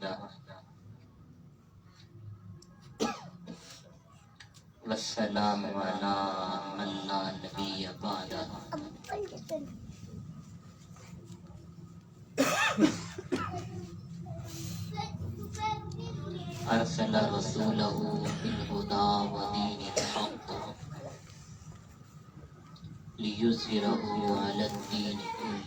وحده والسلام على من لا نبي بعده أرسل رسوله بالهدى ودين الحق ليظهره على الدين كله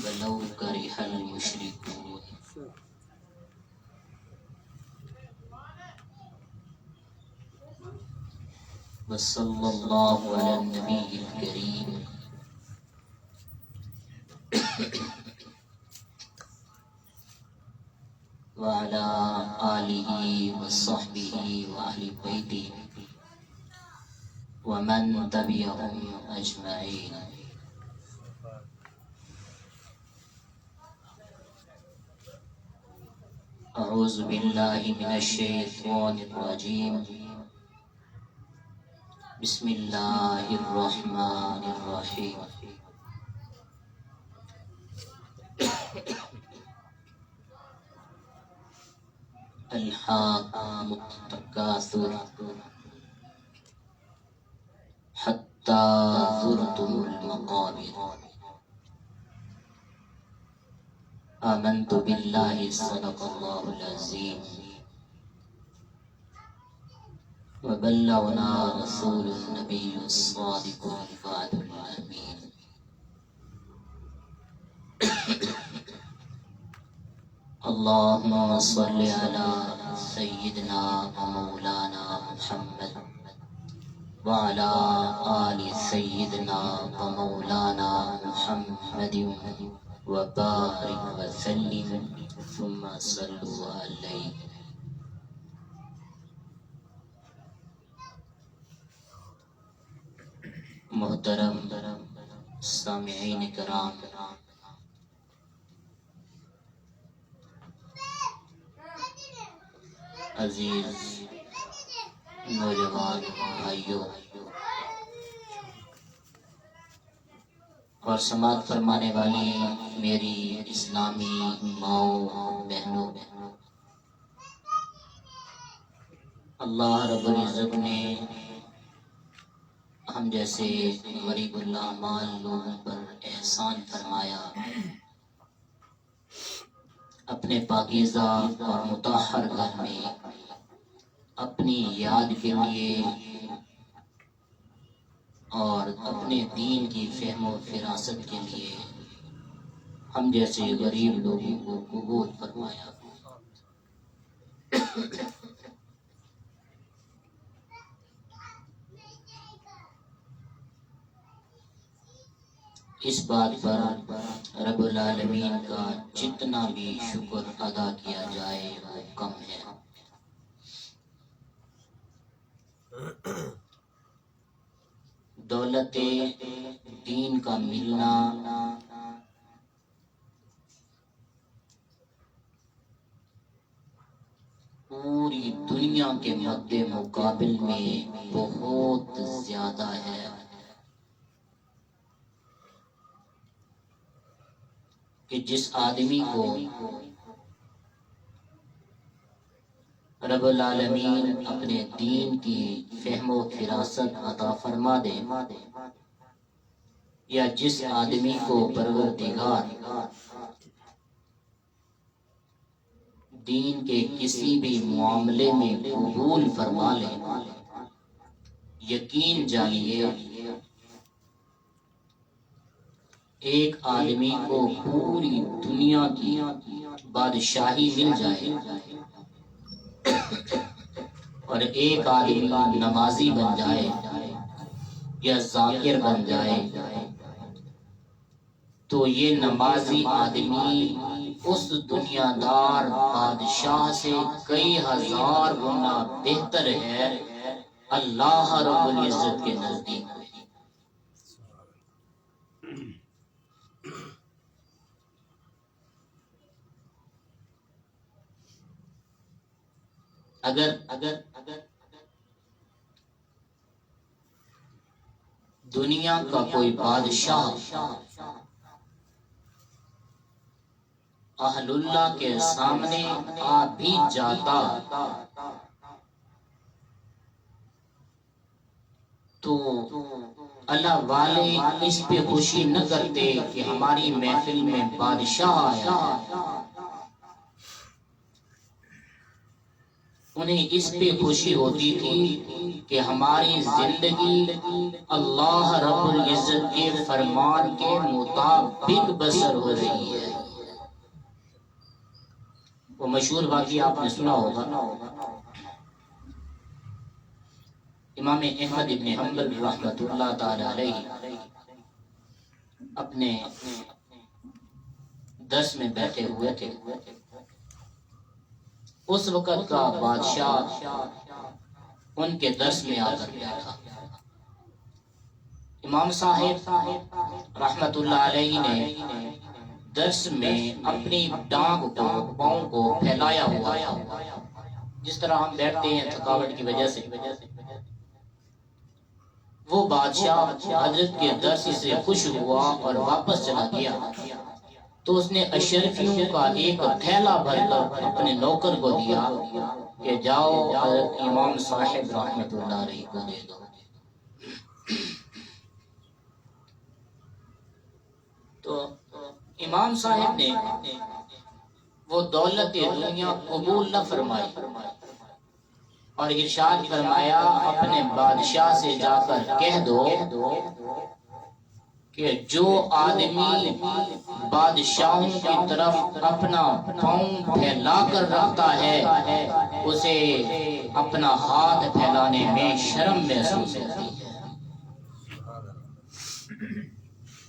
ولو كره المشركون وصلى الله على النبي الكريم وعلى آله وصحبه وأهل بيته ومن تبعهم أجمعين. أعوذ بالله من الشيطان الرجيم. بسم الله الرحمن الرحيم. الحاكم التكاثر حتى زرتم المقابر. آمنت بالله صدق الله العظيم وبلغنا رسول النبي الصادق الوعد الأمين. اللهم صل على سيدنا ومولانا محمد وعلى آل سيدنا ومولانا محمد وبارك وسلم ثم صلوا عليه. محترم سامعین کرام، عزیز نوجوان بھائیوں اور سماعت فرمانے والی میری اسلامی ماؤں بہنوں، اللہ رب العزت نے ہم جیسے غریب الاعمال لوگوں پر احسان فرمایا، اپنے پاکیزہ اور مطہر گھر میں اپنی یاد کے لیے اور اپنے دین کی فہم و فراست کے لیے ہم جیسے غریب لوگوں کو قبول فرمایا۔ اس بات پر رب العالمین کا جتنا بھی شکر ادا کیا جائے وہ کم ہے۔ دولت دین کا ملنا پوری دنیا کے مد مقابل میں بہت زیادہ ہے۔ کہ جس آدمی کو رب العالمین اپنے دین کی فہم و فراست عطا فرما دے، یا جس آدمی کو پروردگار دین کے کسی بھی معاملے میں قبول فرما لے، یقین جانیے ایک آدمی کو پوری دنیا کی بادشاہی مل جائے اور ایک آدمی نمازی بن جائے یا ذاکر بن جائے، تو یہ نمازی آدمی اس دنیا دار بادشاہ سے کئی ہزار گنا بہتر ہے اللہ رب العزت کے نزدیک۔ اگر دنیا کا کوئی بادشاہ اہل اللہ کے سامنے آ بھی جاتا تو اللہ والے اس پہ خوشی نہ کرتے کہ ہماری محفل میں بادشاہ آیا ہے، انہیں اس پہ خوشی ہوتی تھی کہ ہماری زندگی اللہ رب العزت کے فرمان کے مطابق بسر ہو رہی ہے۔ وہ مشہور واقعہ آپ نے سنا ہوگا، امام احمد ابن حنبل رحمۃ اللہ تعالی علیہ اپنے درس میں بیٹھے ہوئے تھے۔ اس وقت کا بادشاہ ان کے درس میں آ کر بیٹھا۔ امام صاحب رحمۃ اللہ علیہ نے درس میں اپنی ٹانگ کو پاؤں کو پھیلایا ہوا تھا، جس طرح ہم بیٹھتے ہیں تھکاوٹ کی وجہ سے۔ وہ بادشاہ حضرت کے درس سے خوش ہوا اور واپس چلا گیا تو اس نے اشرفیوں کا ایک تھیلا بھر کر اپنے نوکر کو دیا کہ جاؤ حضرت امام صاحب رحمۃ اللہ علیہ کو دے دو۔ تو امام صاحب نے وہ دولت دنیا قبول نہ فرمائی اور ارشاد فرمایا اپنے بادشاہ سے جا کر کہہ دو کہ جو آدمی بادشاہوں کی طرف اپنا پاؤں پھیلا کر رکھتا ہے اسے اپنا ہاتھ پھیلانے میں شرم محسوس ہوتی ہے،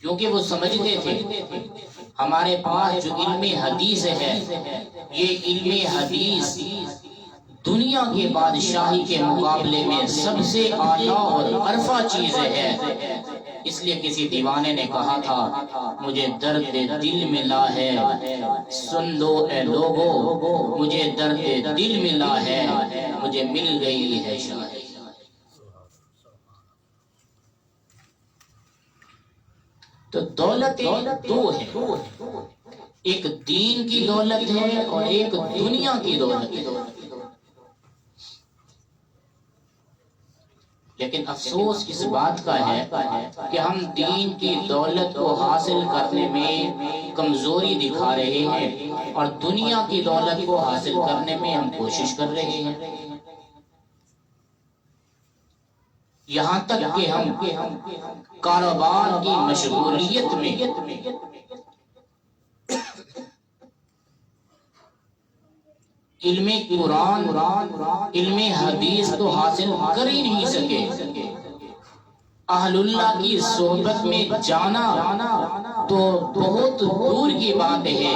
کیونکہ وہ سمجھتے تھے ہمارے پاس جو علم حدیث ہے یہ علم حدیث دنیا کے بادشاہی کے مقابلے میں سب سے اعلیٰ اور عرفہ چیز ہے۔ اس لیے کسی دیوانے نے کہا تھا مجھے درد دل ملا ہے، سن لو اے لوگو مجھے درد دل ملا ہے، مجھے مل گئی ہے شاہی۔ تو دولت دو ہے، ایک دین کی دولت ہے اور ایک دنیا کی دولت ہے۔ لیکن افسوس اس بات کا ہے کہ ہم دین کی دولت کو حاصل کرنے میں کمزوری دکھا رہے ہیں اور دنیا کی دولت کو حاصل کرنے میں ہم کوشش کر رہے ہیں، یہاں تک کہ ہم کاروبار کی مشغولیت میں علم قرآن علم حدیث تو حاصل کر ہی نہیں سکے۔ اہل اللہ کی صحبت میں جانا تو بہت دور کی بات ہے،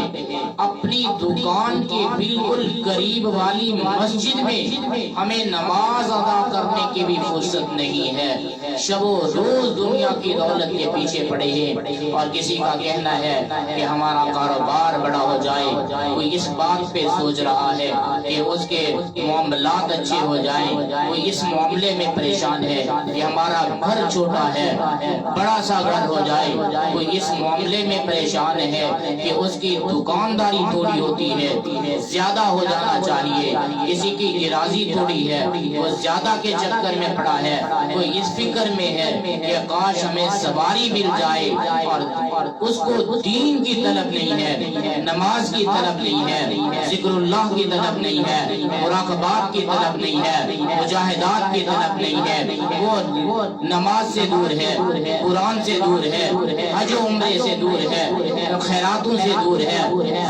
اپنی دکان کے بالکل قریب والی مسجد میں ہمیں نماز ادا کرنے کی بھی فرصت نہیں ہے، شب و روز دنیا کی دولت کے پیچھے پڑے ہیں۔ اور کسی کا کہنا ہے کہ ہمارا کاروبار بڑا ہو جائے، کوئی اس بات پہ سوچ رہا ہے کہ اس کے معاملات اچھے ہو جائیں، کوئی اس معاملے میں پریشان ہے کہ ہمارا گھر چھوٹا ہے بڑا سا گھر ہو جائے، کوئی اس معاملے میں پریشان ہے کہ اس کی دکانداری تھوڑی ہوتی ہے زیادہ ہو جانا چاہیے، کسی کی گرازی تھوڑی ہے وہ زیادہ کے چکر میں پڑا ہے، کوئی اس فکر میں ہے کہ کاش ہمیں سواری مل جائے، اور اس کو دین کی طلب نہیں ہے، نماز کی طلب نہیں ہے، ذکر اللہ کی طلب نہیں ہے، مراقبات کی طلب نہیں ہے، مجاہدات کی طلب نہیں ہے، وہ نماز سے دور ہے، قرآن سے دور ہے، حج و عمرے سے دور ہے، خیراتوں سے دور ہے،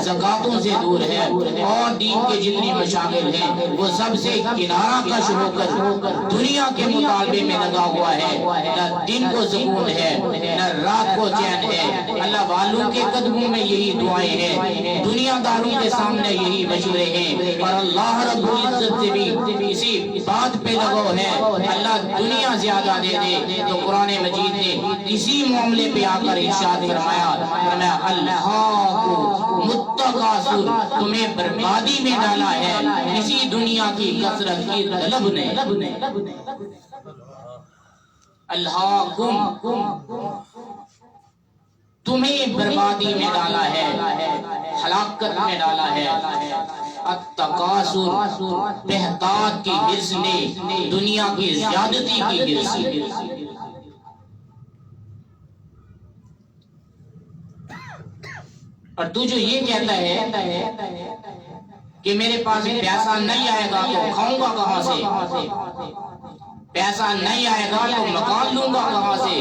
زکاتوں سے دور ہے، اور دین کے جتنی مشاغل ہیں وہ سب سے کنارہ کش ہو کر دنیا کے مطالبے میں لگا ہوا ہے، نہ دن کو سکون ہے نہ رات کو چین ہے۔ اللہ والوں کے قدموں میں یہی دعائیں ہیں، دنیا داروں کے سامنے یہی مشورے ہیں، اور اللہ رب العزت سے بھی اسی بات پہ لگو ہے اللہ دنیا زیادہ دے دے۔ تو قرآن مجید نے اسی معاملے پہ آ کر ارشاد فرمایا اللہ کو متقاصر تمہیں بربادی میں ڈالا ہے اسی دنیا کی کثرت کی طلب نے۔ اللہ تمہیں بربادی میں ڈالا ہے، ہلاکت میں ڈالا ہے۔ التکاثر، بہتات کی حرص نے، دنیا کی زیادتی کی حرص نے۔ اور تو جو یہ کہتا ہے کہ میرے پاس پیسہ نہیں آئے گا تو کھاؤں گا کہاں سے، پیسہ نہیں آئے گا تو مکان لوں گا کہاں سے،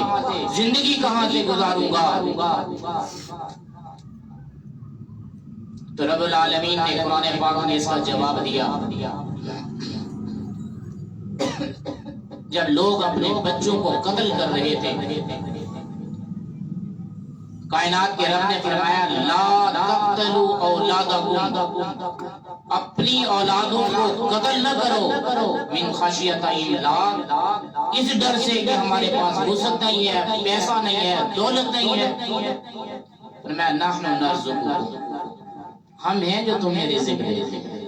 زندگی کہاں سے گزاروں گا، تو رب العالمین نے قرآن پاک میں اس کا جواب دیا۔ جب لوگ اپنے بچوں کو قتل کر رہے تھے، کائنات کے رب نے فرمایا لا تقتلوا اولادکم، اپنی اولادوں کو قتل نہ کرو، من خشیۃ املاق، اس ڈر سے کہ ہمارے پاس وسعت نہیں ہے، پیسہ نہیں ہے، دولت نہیں ہے۔ فرمایا نحن نرزقکم، ہم ہیں جو تمہیں رزق دیتے ہیں۔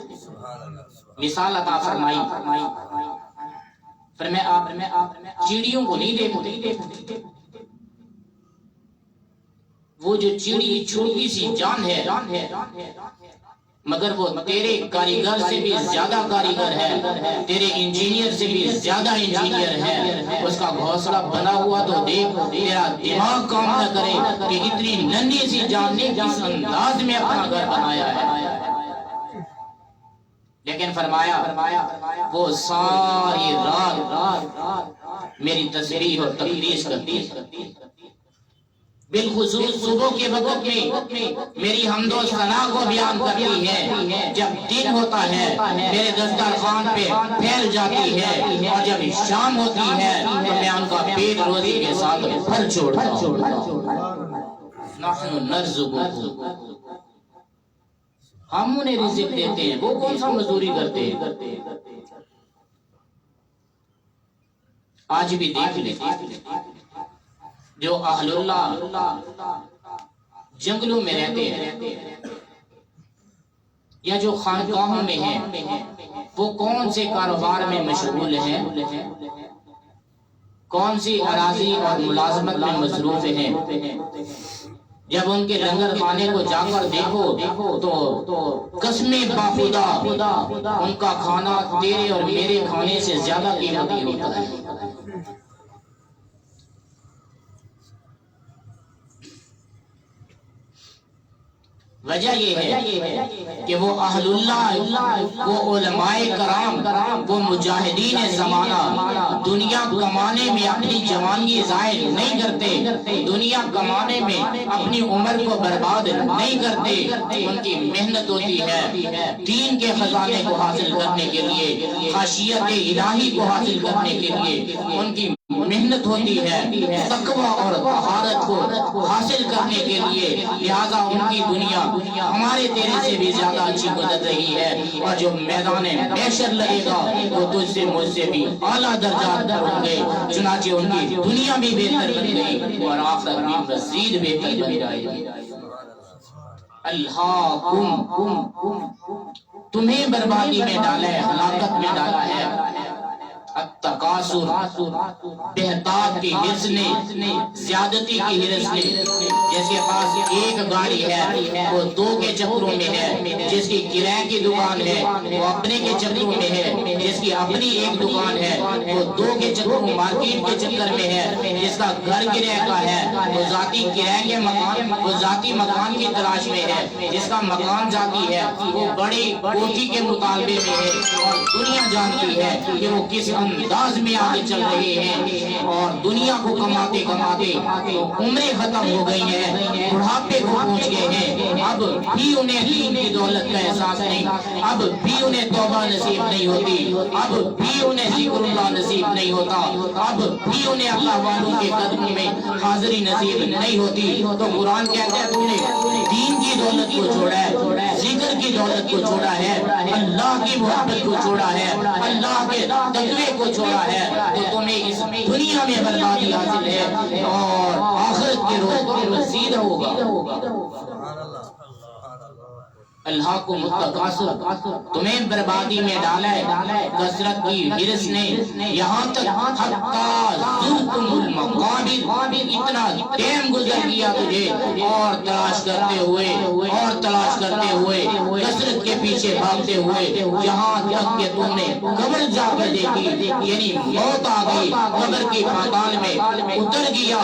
مثال عطا فرمائی، فرمایا آپ چڑیوں کو نہیں دیکھتے، وہ جو چڑی چھوٹی سی جان ہے مگر وہ تیرے کاریگر سے بھی زیادہ کاریگر ہے، تیرے انجینئر سے بھی زیادہ انجینئر ہے، اس کا گھونسلہ بنا ہوا تو دیکھ، تیرا دماغ کام نہ کرے کہ اتنی ننھی سی جان نے کس انداز میں اپنا گھر بنایا ہے۔ لیکن فرمایا وہ ساری رات میری تسبیح اور تقدیس کرتی ہے، بالخصوص صبح کے وقت میں میری حمد و ثنا کو بیان کرتی ہے، جب دن ہوتا ہے میرے دسترخوان پہ پھیل جاتی ہے، اور جب شام ہوتی ہے تو میں ان کا پیٹ روزی کے ساتھ بھر چھوڑتا ہوں۔ نحن نرزقکم، ہم انہیں رزق دیتے ہیں، وہ کون سا مزدوری کرتے ہیں۔ آج بھی دیکھ لیتے جو اہل اللہ جنگلوں میں رہتے ہیں یا جو خانقاہوں میں ہیں، وہ کون سے کاروبار میں مشغول ہیں، کون سی اراضی اور ملازمت میں مصروف ہیں۔ جب ان کے لنگر خانے کو جا کر دیکھو تو قسمیں باخدا ان کا کھانا تیرے اور میرے کھانے سے زیادہ قیمتی ہوتا ہے۔ وجہ یہ ہے کہ وہ اہل اللہ، وہ علماء کرام، وہ مجاہدین زمانہ دنیا کمانے میں اپنی جوانی ضائع نہیں کرتے، دنیا کمانے میں اپنی عمر کو برباد نہیں کرتے، ان کی محنت ہوتی ہے دین کے خزانے کو حاصل کرنے کے لیے، خشیت الہی کو حاصل کرنے کے لیے ان کی محنت ہوتی ہے تقوی اور طہارت کو حاصل کرنے کے لیے، لہذا ان کی دنیا ہمارے تیرے سے بھی زیادہ اچھی گزر رہی ہے، اور جو میدان محشر لگے گا وہ تجھ سے مجھ سے بھی اعلیٰ درجات پر ہوں گے، چنانچہ ان کی دنیا بھی بہتر بن گئی اور آخرت بھی مزید بہتر بن جائے گی۔ الہاکم، تمہیں بربادی میں ڈالا ہے، ہلاکت میں ڈالا ہے۔ التکاثر، بہتات کی حرص نے، زیادتی کی حرص نے۔ جس کے پاس ایک گاڑی ہے وہ دو کے چکروں میں ہے، جس کی کرائے کی دکان ہے وہ اپنے کے چکروں میں ہے، جس کی اپنی ایک دکان ہے وہ دو کے چکروں مارکیٹ کے چکر میں ہے، جس کا گھر کرائے کا ہے وہ ذاتی کرائے کے مکان، وہ ذاتی مکان کی تلاش میں ہے، جس کا مکان ذاتی ہے وہ بڑی کوٹھی کے مطالبے میں ہے، اور دنیا جانتی ہے کہ وہ کس انداز میں آگے چل رہے ہیں، اور دنیا کو کماتے کماتے عمریں ختم ہو گئی ہیں، بڑھاپے کو پہنچ گئے ہیں، اب بھی انہیں دین کی دولت کا احساس نہیں، اب بھی انہیں توبہ نصیب نہیں ہوتی، اب بھی انہیں ذکر اللہ نصیب نہیں ہوتا، اب بھی انہیں اللہ والوں کے قدموں میں حاضری نصیب نہیں ہوتی۔ تو قرآن کہتا ہے تم نے دین کی دولت کو چھوڑا ہے، ذکر کی دولت کو چھوڑا ہے، اللہ کی محبت کو چھوڑا ہے، اللہ کے تقوی کو چھوڑا ہے، تو تمہیں اس دنیا میں بربادی حاصل ہے اور آخرت کے روز پر مزید ہوگا۔ اللہ کو متقاصر تمہیں بربادی میں ڈالا ہے کثرت کی حرص نے، یہاں تک حتی زرتم المقابر، اتنا ٹائم گزر گیا تجھے اور تلاش کرتے ہوئے کثرت کے پیچھے بھاگتے ہوئے، یہاں تک کہ تم نے قبر جا کر دیکھی، یعنی موت آ گئی، قبر کی پاتال میں اتر گیا،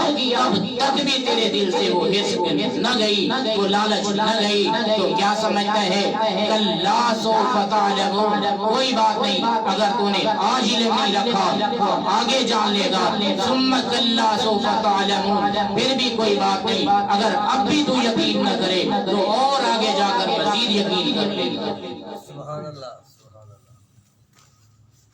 اب تک بھی تیرے دل سے وہ حرص نہ گئی، وہ لالچ نہ گئی، تو کیا سمجھتا ہے کلا سوف تعلمون، کوئی بات نہیں، اگر تو نے آج علم نہیں رکھا آگے جان لے گا، ثم کلا سوف تعلمون، پھر بھی کوئی بات نہیں، اگر اب بھی تو یقین نہ کرے تو اور آگے جا کر مزید یقین کر لے گا۔ سبحان اللہ۔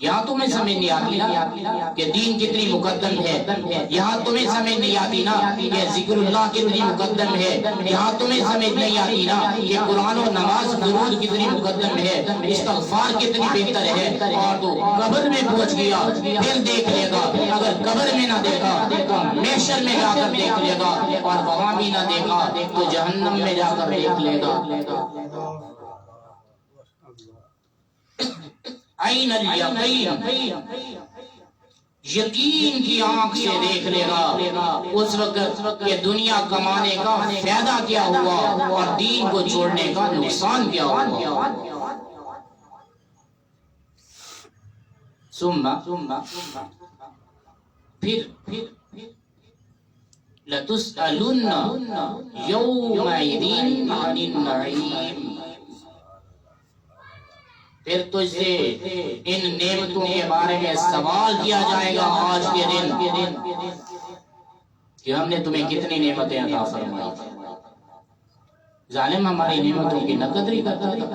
یہاں تمہیں سمجھ نہیں آتی نا کہ دین کتنی مقدم ہے، یہاں تمہیں سمجھ نہیں آتی نا کہ ذکر اللہ کتنی مقدم ہے، یہاں تمہیں سمجھ نہیں آتی نا کہ قرآن و نماز درود کتنی مقدم ہے، استغفار کتنی بہتر ہے، اور تو قبر میں پہنچ گیا پھر دیکھ لے گا، اگر قبر میں نہ دیکھا تو محشر میں جا کر دیکھ لے گا، اور وہاں بھی نہ دیکھا تو جہنم میں جا کر دیکھ لے گا۔ عین الیقین، یقین کی آنکھ سے دیکھ لے گا اس وقت کہ دنیا کمانے کا فائدہ کیا ہوا اور دین کو چھوڑنے کا نقصان کیا ہوا۔ ثم پھر لتسألن یومئذ عن النعیم، پھر تجھ سے ان نعمتوں کے بارے میں سوال کیا جائے گا آج کے دن کہ ہم نے تمہیں کتنی نعمتیں عطا فرمائی۔ ظالم ہماری نعمتوں کی نہ قدری کرتا تھا۔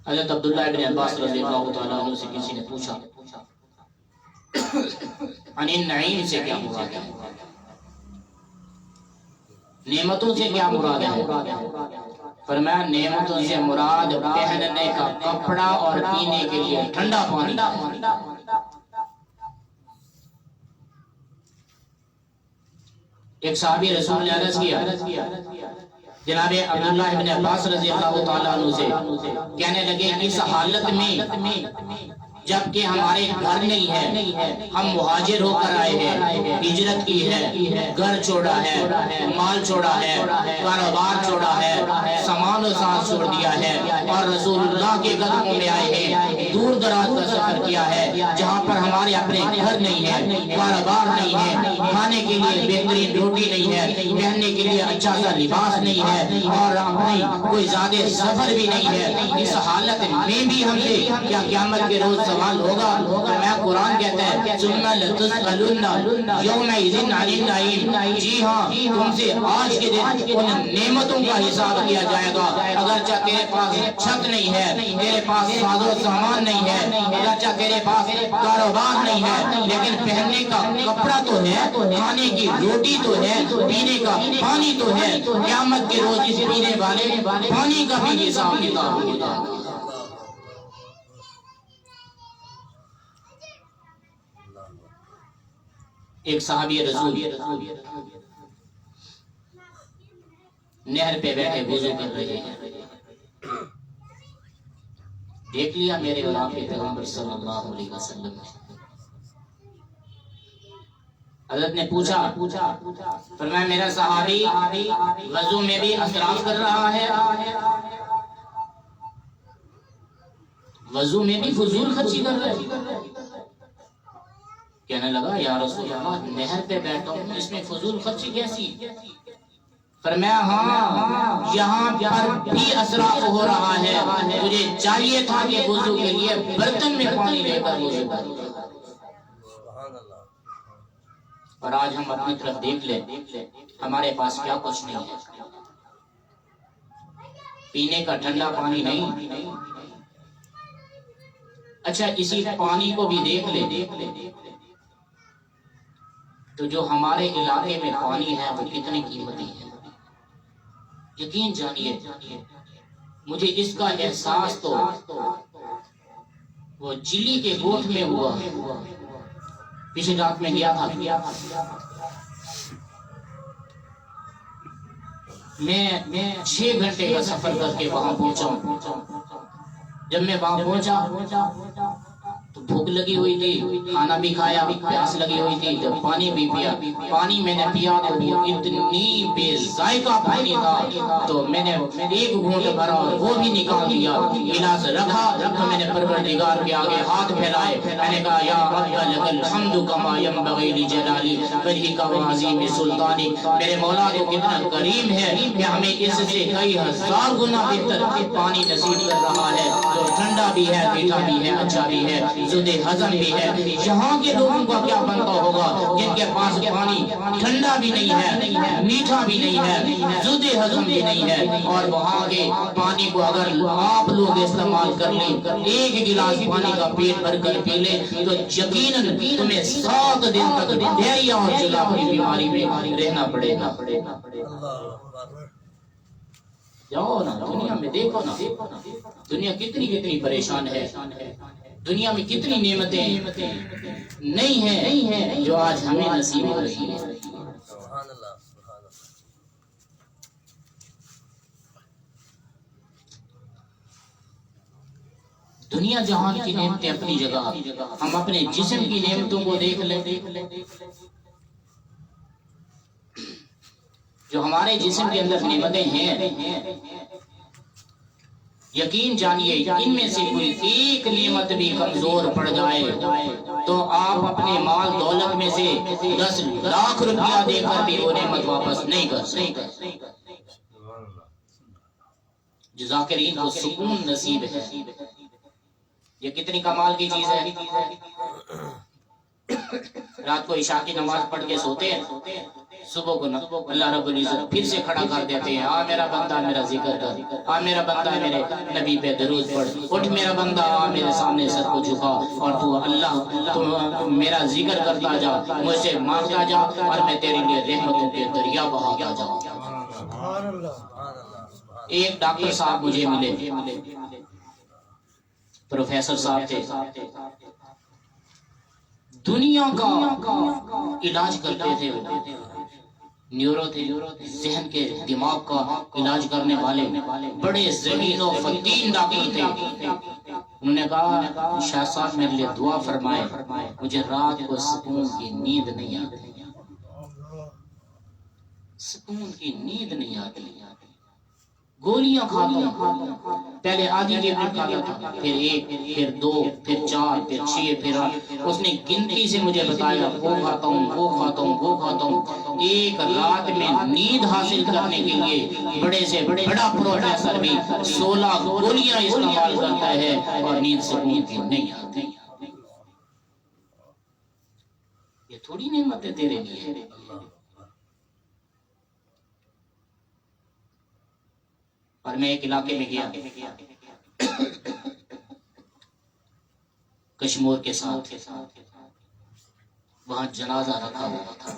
حضرت عبداللہ ابن عباس رضی اللہ تعالیٰ عنہ سے کسی نے پوچھا عن النعیم سے کیا مراد ہے، نعمتوں سے کیا مراد ہے؟ فرمایا نعمتوں سے مراد پہننے کا کپڑا اور پینے کے لیے ٹھنڈا پانی۔ ایک صحابی رسول نے عرض کیا جناب عبداللہ ابن عباس رضی اللہ تعالیٰ عنہ سے، کہنے لگے اس حالت میں جبکہ ہمارے گھر نہیں ہے، ہم مہاجر ہو کر آئے ہیں، ہجرت کی ہے، گھر چھوڑا ہے، مال چھوڑا ہے، کاروبار چھوڑا ہے، سامان و ساز چھوڑ دیا ہے، اور رسول اللہ کے قدموں میں آئے ہیں، دور دراز کا سفر کیا ہے جہاں پر ہمارے اپنے گھر نہیں ہے، کاروبار نہیں ہے، کھانے کے لیے بہترین روٹی نہیں ہے، پہننے کے لیے اچھا سا لباس نہیں ہے، اور اپنی کوئی زیادہ سفر بھی نہیں ہے، اس حالت میں بھی ہم سے کیا قیامت کے روز سوال ہوگا؟ میں قرآن کہتا ہے ثم لتسألن یومئذ عن النعیم، جی ہاں تم سے آج کے دن ان نعمتوں کا حساب کیا جائے گا، اگرچہ تیرے پاس چھت نہیں ہے، تیرے پاس ساز و سامان نہیں ہے، اگرچہ تیرے پاس کاروبار نہیں ہے، لیکن پہننے کا کپڑا تو ہے، کھانے کی روٹی تو ہے، پینے کا پانی تو ہے، قیامت کے روز اس پینے والے پانی کا بھی حساب کتاب ہوگا۔ ایک صحابی رسول نہر پہ بیٹھے وضو کر رہے ہیں، دیکھ لیا میرے اور آپ کے پیغمبر صلی اللہ علیہ وسلم نے، حضرت نے پوچھا، فرمایا میرا صحابی وضو میں بھی اسراف کر رہا ہے، وضو میں بھی فضول خرچی کر رہا ہے؟ کہنے لگا یا رسول اللہ نہر پہ بیٹھا ہوں، اس میں فضول خرچی کیسی؟ فرمایا ہاں یہاں پر بھی اسراف ہو رہا ہے، تجھے چاہیے تھا کہ وضو کے لیے برتن میں پانی لے کر وضو کر۔ اور آج ہم اپنی طرف دیکھ لیں، ہمارے پاس کیا کچھ نہیں ہے، پینے کا ٹھنڈا پانی نہیں، اچھا اسی پانی کو بھی دیکھ لیں تو جو ہمارے علاقے میں پانی ہے وہ کتنی قیمتی ہے، یقین جانیے مجھے اس کا احساس تو وہ چلی کے گوٹھ میں ہوا، پچھلی رات میں گیا تھا، میں 6 گھنٹے کا سفر کر کے وہاں پہنچا ہوں۔ جب میں وہاں پہنچا تو بھوک لگی ہوئی تھی، کھانا بھی کھایا، پیاس لگی ہوئی تھی، جب پانی بھی پیا، پانی میں نے پیا تو وہ اتنی بے ذائقہ پانی تھا تو میں نے ایک گھونٹ بھرا اور وہ بھی نکال دیا، گلاس رکھا تو میں نے پروردگار کے آگے ہاتھ پھیلائے، میں نے کہا یا رب لک الحمد کما ینبغی لجلالی وجہک وعظیم سلطانی، میرے مولا تو کتنا کریم ہے کہ ہمیں اس سے کئی ہزار گنا بہتر پانی نصیب کر رہا ہے، جو ٹھنڈا بھی ہے، میٹھا بھی ہے، اچھا بھی ہے، ذوق ہضم بھی ہے۔ یہاں کے لوگوں کا کیا بنتا ہوگا جن کے پاس پانی ٹھنڈا بھی نہیں ہے، میٹھا بھی نہیں ہے، ذوق ہضم بھی نہیں ہے، اور وہاں کے پانی کو اگر آپ لوگ استعمال کر لیں، ایک گلاس پانی کا پیٹ بھر کر پی لیں تو یقیناً تمہیں 7 دن تک ڈائریا اور جلاب کی بیماری میں رہنا پڑے گا۔ جاؤ نا دنیا میں دیکھو نا، دنیا کتنی پریشان ہے، دنیا میں کتنی نعمتیں نہیں ہیں جو آج ہمیں نصیب ہو رہی ہیں۔ دنیا جہان کی نعمتیں اپنی جگہ، ہم اپنے جسم کی نعمتوں کو دیکھ لیں، جو ہمارے جسم کے اندر نعمتیں ہیں، یقین جانیے ان میں سے کوئی ایک نعمت بھی کمزور پڑ جائے تو آپ اپنے مال دولت میں سے 10 لاکھ روپیہ دے کر بھی وہ نعمت واپس نہیں کر سکتے۔ جو ذاکرین کو سکون نصیب ہے، یہ کتنی کمال کی چیز ہے۔ رات کو عشاء کی نماز پڑھ کے سوتے ہیں، صبح کو اللہ رب العزت پھر سے کھڑا کر دیتے ہیں، آ میرا بندہ میرا ذکر کر، آ میرا بندہ میرے نبی پہ درود پڑھ، اٹھ میرا بندہ آ میرے سامنے سر کو جھکا اور تو اللہ تو میرا ذکر کرتا جا، مجھ سے مانگتا جا اور میں تیرے لیے رحمتوں کے دریا بہاتا جاؤں۔ ایک ڈاکٹر صاحب مجھے ملے، پروفیسر صاحب تھے، دنیا کا علاج کرتے تھے، نیورو تھے، ذہن کے دماغ کا علاج کرنے والے بڑے ذہین و فتین ڈاکٹر تھے۔ انہوں نے کہا شاہ صاحب میرے لیے دعا فرمائے، مجھے رات کو سکون کی نیند نہیں آتی، سکون کی نیند نہیں آتی، گولیاں کھاتا ہوں، پہلے آدھی ٹیبلٹ کھاتا تھا، پھر 1، پھر 2، پھر 4، پھر 6، پھر 8، اس نے گنتی سے مجھے بتایا وہ کھاتا ہوں، وہ کھاتا ہوں، وہ کھاتا ہوں۔ ایک رات میں نیند حاصل کرنے کے لیے بڑے سے بڑا پروفیسر بھی 16 گولیاں استعمال کرتا ہے اور نیند سکون کی نہیں آتی۔ یہ تھوڑی نعمتیں تیرے لیے۔ اور میں ایک علاقے میں گیا کشمور کے ساتھ، وہاں جنازہ رکھا ہوا تھا،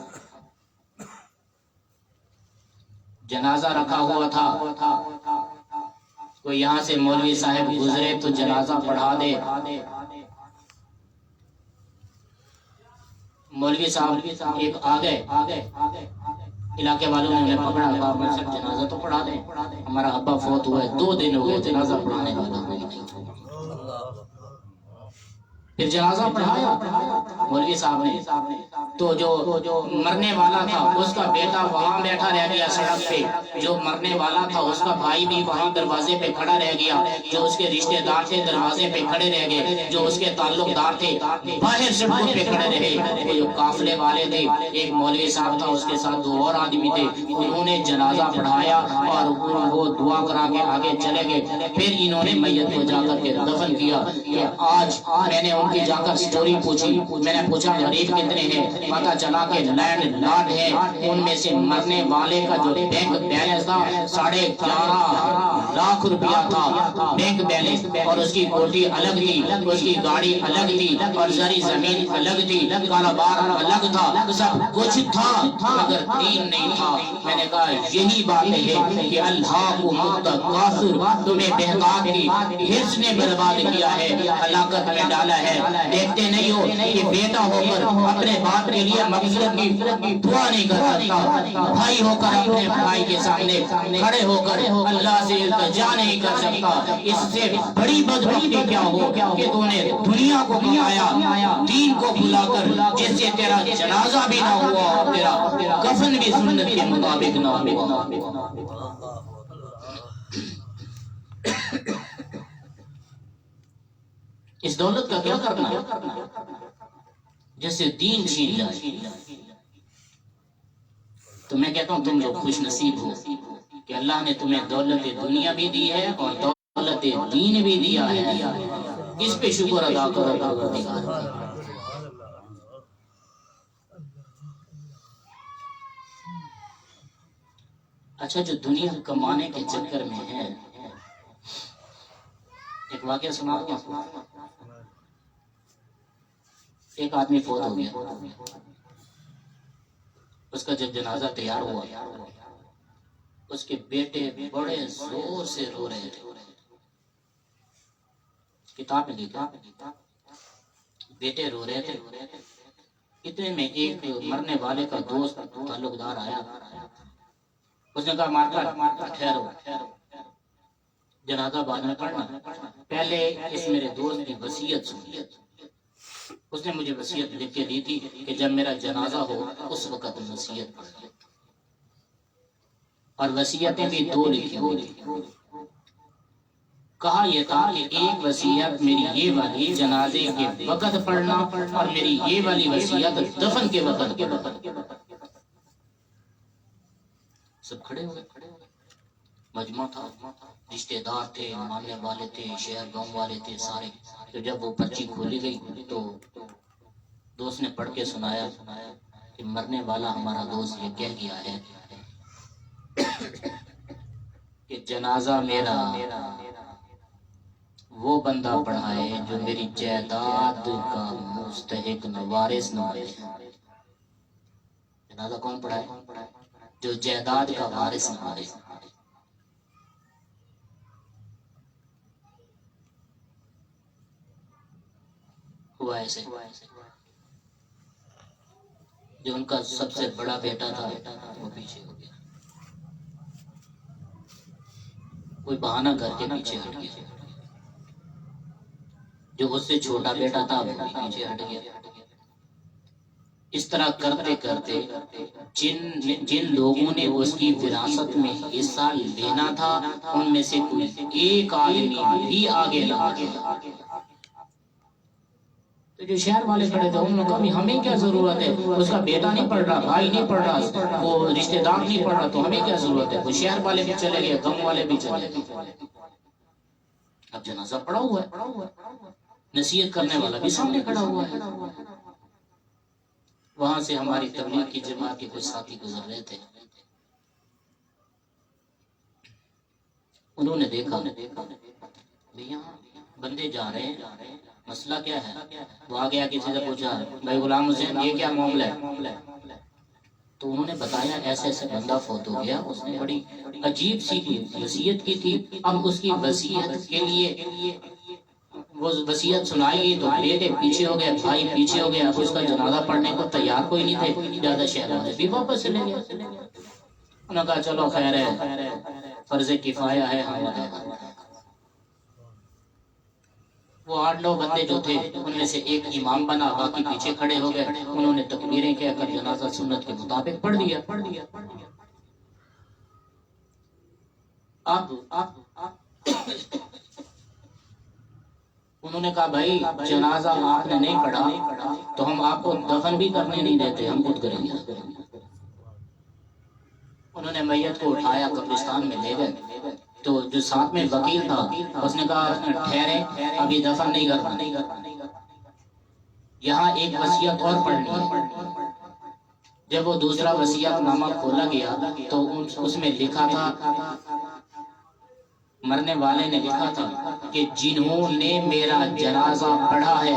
جنازہ رکھا ہوا تھا، کوئی یہاں سے مولوی صاحب گزرے تو جنازہ پڑھا دے، مولوی صاحب ایک آ گئے، علاقے والوں نے انہیں پکڑا، کہا صاحب جنازہ تو پڑھا دیں، ہمارا ابا فوت ہوا ہے، 2 دن ہو گئے جنازہ پڑھانے والا نہیں۔ پھر جنازہ پڑھایا مولوی صاحب نے، تو جو مرنے والا تھا اس کا بیٹا وہاں بیٹھا رہ گیا سڑک پہ، جو مرنے والا تھا اس کا بھائی بھی وہاں دروازے پہ کھڑا رہ گیا، جو اس کے رشتہ دار تھے دروازے پہ کھڑے رہ گئے، جو اس کے تعلق دار تھے باہر سڑکوں پہ کھڑے رہے، وہ جو قافلے والے تھے، ایک مولوی صاحب تھا اس کے ساتھ 2 اور آدمی تھے، انہوں نے جنازہ پڑھایا اور وہ دعا کرا کے آگے چلے گئے۔ پھر انہوں نے میت کو جا کر کے دفن کیا۔ آج میں نے ان کی جا کر سٹوری پوچھی، میں نے پوچھا غریب کتنے ہیں، پتا چلا کہ لینڈ لارڈ ہے، ان میں سے مرنے والے کا جو بینک بیلنس تھا 11.5 لاکھ روپیہ تھا بینک بیلنس، اور اس کی کوٹھی الگ تھی، اس کی گاڑی الگ تھی، اور زری زمین الگ تھی، کاروبار الگ تھا، سب کچھ تھا مگر دین نہیں تھا۔ میں نے کہا یہی بات ہے کہ اللہ کو متکاثر، تمہیں بہتات کی حرص نے برباد کیا ہے، ہلاکت میں ڈالا ہے، ہے، دیکھتے نہیں ہو کہ بیٹا ہو کر اپنے باپ کے لیے مغفرت کی دعا نہیں کر سکتا، بھائی ہو کر اپنے بھائی کے سامنے کھڑے ہو کر اللہ سے التجا نہیں کر سکتا۔ اس سے بڑی بدبختی کیا ہو کہ تو نے دنیا کو کمایا، دین کو بھلا کر، جس سے تیرا جنازہ بھی نہ ہوا اور تیرا کفن بھی سنت کے مطابق نہ ہوا۔ اس دولت کا کیا کرنا ہے جیسے دین چھین جائے؟ تو میں کہتا ہوں تم لوگ خوش نصیب ہو کہ اللہ نے تمہیں دولت دنیا بھی دی ہے اور دولت دین بھی دیا ہے، اس پہ شکر ادا کرو پروردگار کا۔ اچھا، جو دنیا کمانے کے چکر میں ہے، ایک واقعہ سنا دوں۔ ایک آدمی فوت ہو گیا، اس کا جب جنازہ تیار ہوا، اس کے بیٹے بڑے زور سے رو رہے تھے۔ کتاب میں لکھا بیٹے رو رہے تھے۔ اتنے میں ایک مرنے والے کا دوست تعلق دار آیا، اس نے کہا مارکا ٹھہرو، جنازہ بعد میں پڑھنا، پہلے اس میرے دوست کی وصیت سنیے۔ اس نے مجھے وصیت لکھ کے دی تھی کہ جب میرا جنازہ ہو اس وقت وصیت پڑھنا، اور وصیتیں بھی دو لکھی ہوئی تھی۔ کہا یہ تھا کہ ایک وصیت میری یہ والی جنازے کے وقت پڑھنا، اور میری یہ والی وصیت دفن کے وقت پڑھنا۔ سب کھڑے ہوئے، مجمع تھا، رشتہ دار تھے، ماننے والے تھے، شہر گاؤں والے تھے سارے۔ تو جب وہ پرچی کھولی گئی تو دوست نے پڑھ کے سنایا کہ مرنے والا ہمارا دوست یہ کہہ گیا ہے کہ جنازہ میرا وہ بندہ پڑھائے جو میری جائیداد کا مستحق وارث نہ بنے۔ جنازہ کون پڑھائے؟ جو جائیداد کا وارث نہ بنے۔ ہوا ایسے، جو ان کا سب سے بڑا بیٹا تھا وہ پیچھے ہو گیا، کوئی بہانہ کر کے پیچھے ہٹ گیا۔ جو اس سے چھوٹا بیٹا تھا وہ پیچھے ہٹ گیا۔ اس طرح کرتے کرتے جن لوگوں نے اس کی وراثت میں حصہ لینا تھا ان میں سے کوئی ایک آدمی بھی آگے نہ بڑھا۔ تو جو شہر والے کھڑے تھے انہوں نے کہا ہمیں کیا ضرورت ہے، اس کا بیٹا نہیں پڑھ رہا، بھائی نہیں پڑھ رہا، وہ رشتہ دار نہیں پڑھ رہا، تو ہمیں کیا ضرورت ہے۔ وہ شہر والے بھی چلے گئے، غم والے بھی چلے گئے۔ اب جنازہ پڑا ہوا ہے، نصیحت کرنے والا بھی سامنے کھڑا ہوا ہے۔ وہاں سے ہماری تبلیغ کی جماعت کے کچھ ساتھی گزر رہے تھے، انہوں نے دیکھا یہاں بندے جا رہے ہیں، مسئلہ کیا ہے؟ وہ آ گیا، کسی سے پوچھا بھائی غلام حسین یہ کیا معاملہ ہے؟ تو انہوں نے بتایا ایسے ایسے بندہ فوت ہو گیا، اس نے بڑی عجیب سی وصیت کی تھی، اب اس کی وصیت کے لیے وہ وصیت سنائی تو بیٹے پیچھے ہو گئے، بھائی پیچھے ہو گئے، اب اس کا جنازہ پڑھنے کو تیار کوئی نہیں تھے، زیادہ شہر والے بھی واپس چلے گئے۔ انہوں نے کہا چلو خیر ہے، فرض کفایہ ہے ہم ادا کریں۔ وہ 8-9 بندے جو تھے ان میں سے ایک امام بنا، باقی پیچھے کھڑے ہو گئے، انہوں نے تکبیریں کہہ کر جنازہ سنت کے مطابق پڑھ دیا۔ اب انہوں نے کہا بھائی جنازہ آپ نے نہیں پڑھا تو ہم آپ کو دفن بھی کرنے نہیں دیتے، ہم خود کریں گے۔ انہوں نے میت کو اٹھایا، قبرستان میں لے گئے، تو جو ساتھ میں وکیل تھا اس نے کہا ٹھہرے، ابھی دفن نہیں کرنا، یہاں ایک وصیت اور پڑھنی ہے۔ جب وہ دوسرا وصیت نامہ کھولا گیا تو اس میں لکھا تھا، مرنے والے نے لکھا تھا کہ جنہوں نے میرا جنازہ پڑھا ہے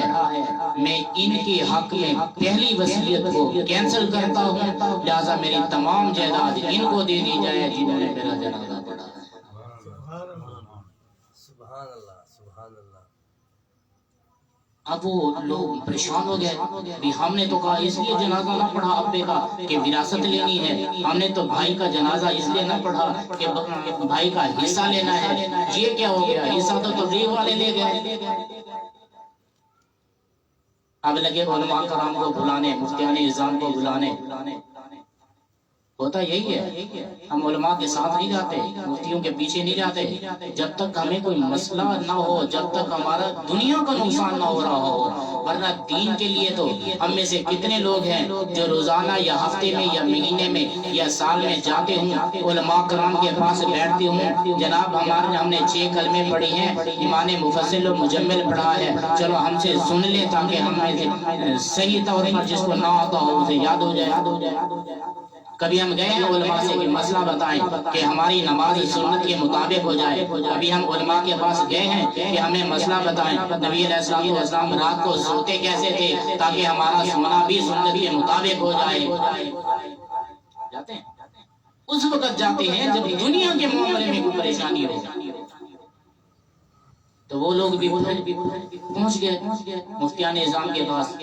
میں ان کے حق میں پہلی وصیت کو کینسل کرتا ہوں، لہذا میری تمام جائیداد ان کو دے دی جائے جنہوں نے میرا جنازہ پڑھا ہے۔ سبحان اللہ، سبحان اللہ۔ اب وہ لوگ پریشان ہو گئے کہ ہم نے تو کہا اس لیے جنازہ نہ پڑھا ابے کا کہ وراثت لینی ہے، ہم نے تو بھائی کا جنازہ اس لیے نہ پڑھا کہ بھائی کا حصہ لینا ہے، یہ کیا ہو گیا؟ حصہ تو تبلیغ والے لے گئے۔ اب لگے علماء کرام کو بلانے، مفتیان نظام کو بلانے۔ ہوتا یہی ہے، ہم علماء کے ساتھ نہیں جاتے، مفتیوں کے پیچھے نہیں جاتے جب تک ہمیں کوئی مسئلہ نہ ہو، جب تک ہمارا دنیا کا نقصان نہ ہو رہا ہو، ورنہ دین کے لیے تو ہم میں سے کتنے لوگ ہیں جو روزانہ یا ہفتے میں یا مہینے میں یا سال میں جاتے ہوں، علماء کرام کے پاس بیٹھتے ہوں، جناب ہم نے 6 کلمے پڑھی ہیں، ایمان مفصل و مجمل پڑھا ہے، چلو ہم سے سن لے تاکہ ہمیں صحیح طور پر جس کو نہ آتا ہو اسے یاد ہو جائے۔ کبھی ہم گئے ہیں علماء سے کہ مسئلہ بتائیں کہ ہماری نماز سنت کے مطابق ہو جائے، کبھی ہم علماء کے پاس گئے ہیں کہ ہمیں مسئلہ بتائیں نبی علیہ السلام رات کو سوتے کیسے تھے تاکہ ہمارا سونا بھی سنت کے مطابق ہو جائے۔ جاتے ہیں اس وقت جاتے ہیں جب دنیا کے معاملے میں کوئی پریشانی ہو، تو وہ لوگ بھی پہنچ گئے مفتیان نظام کے پاس۔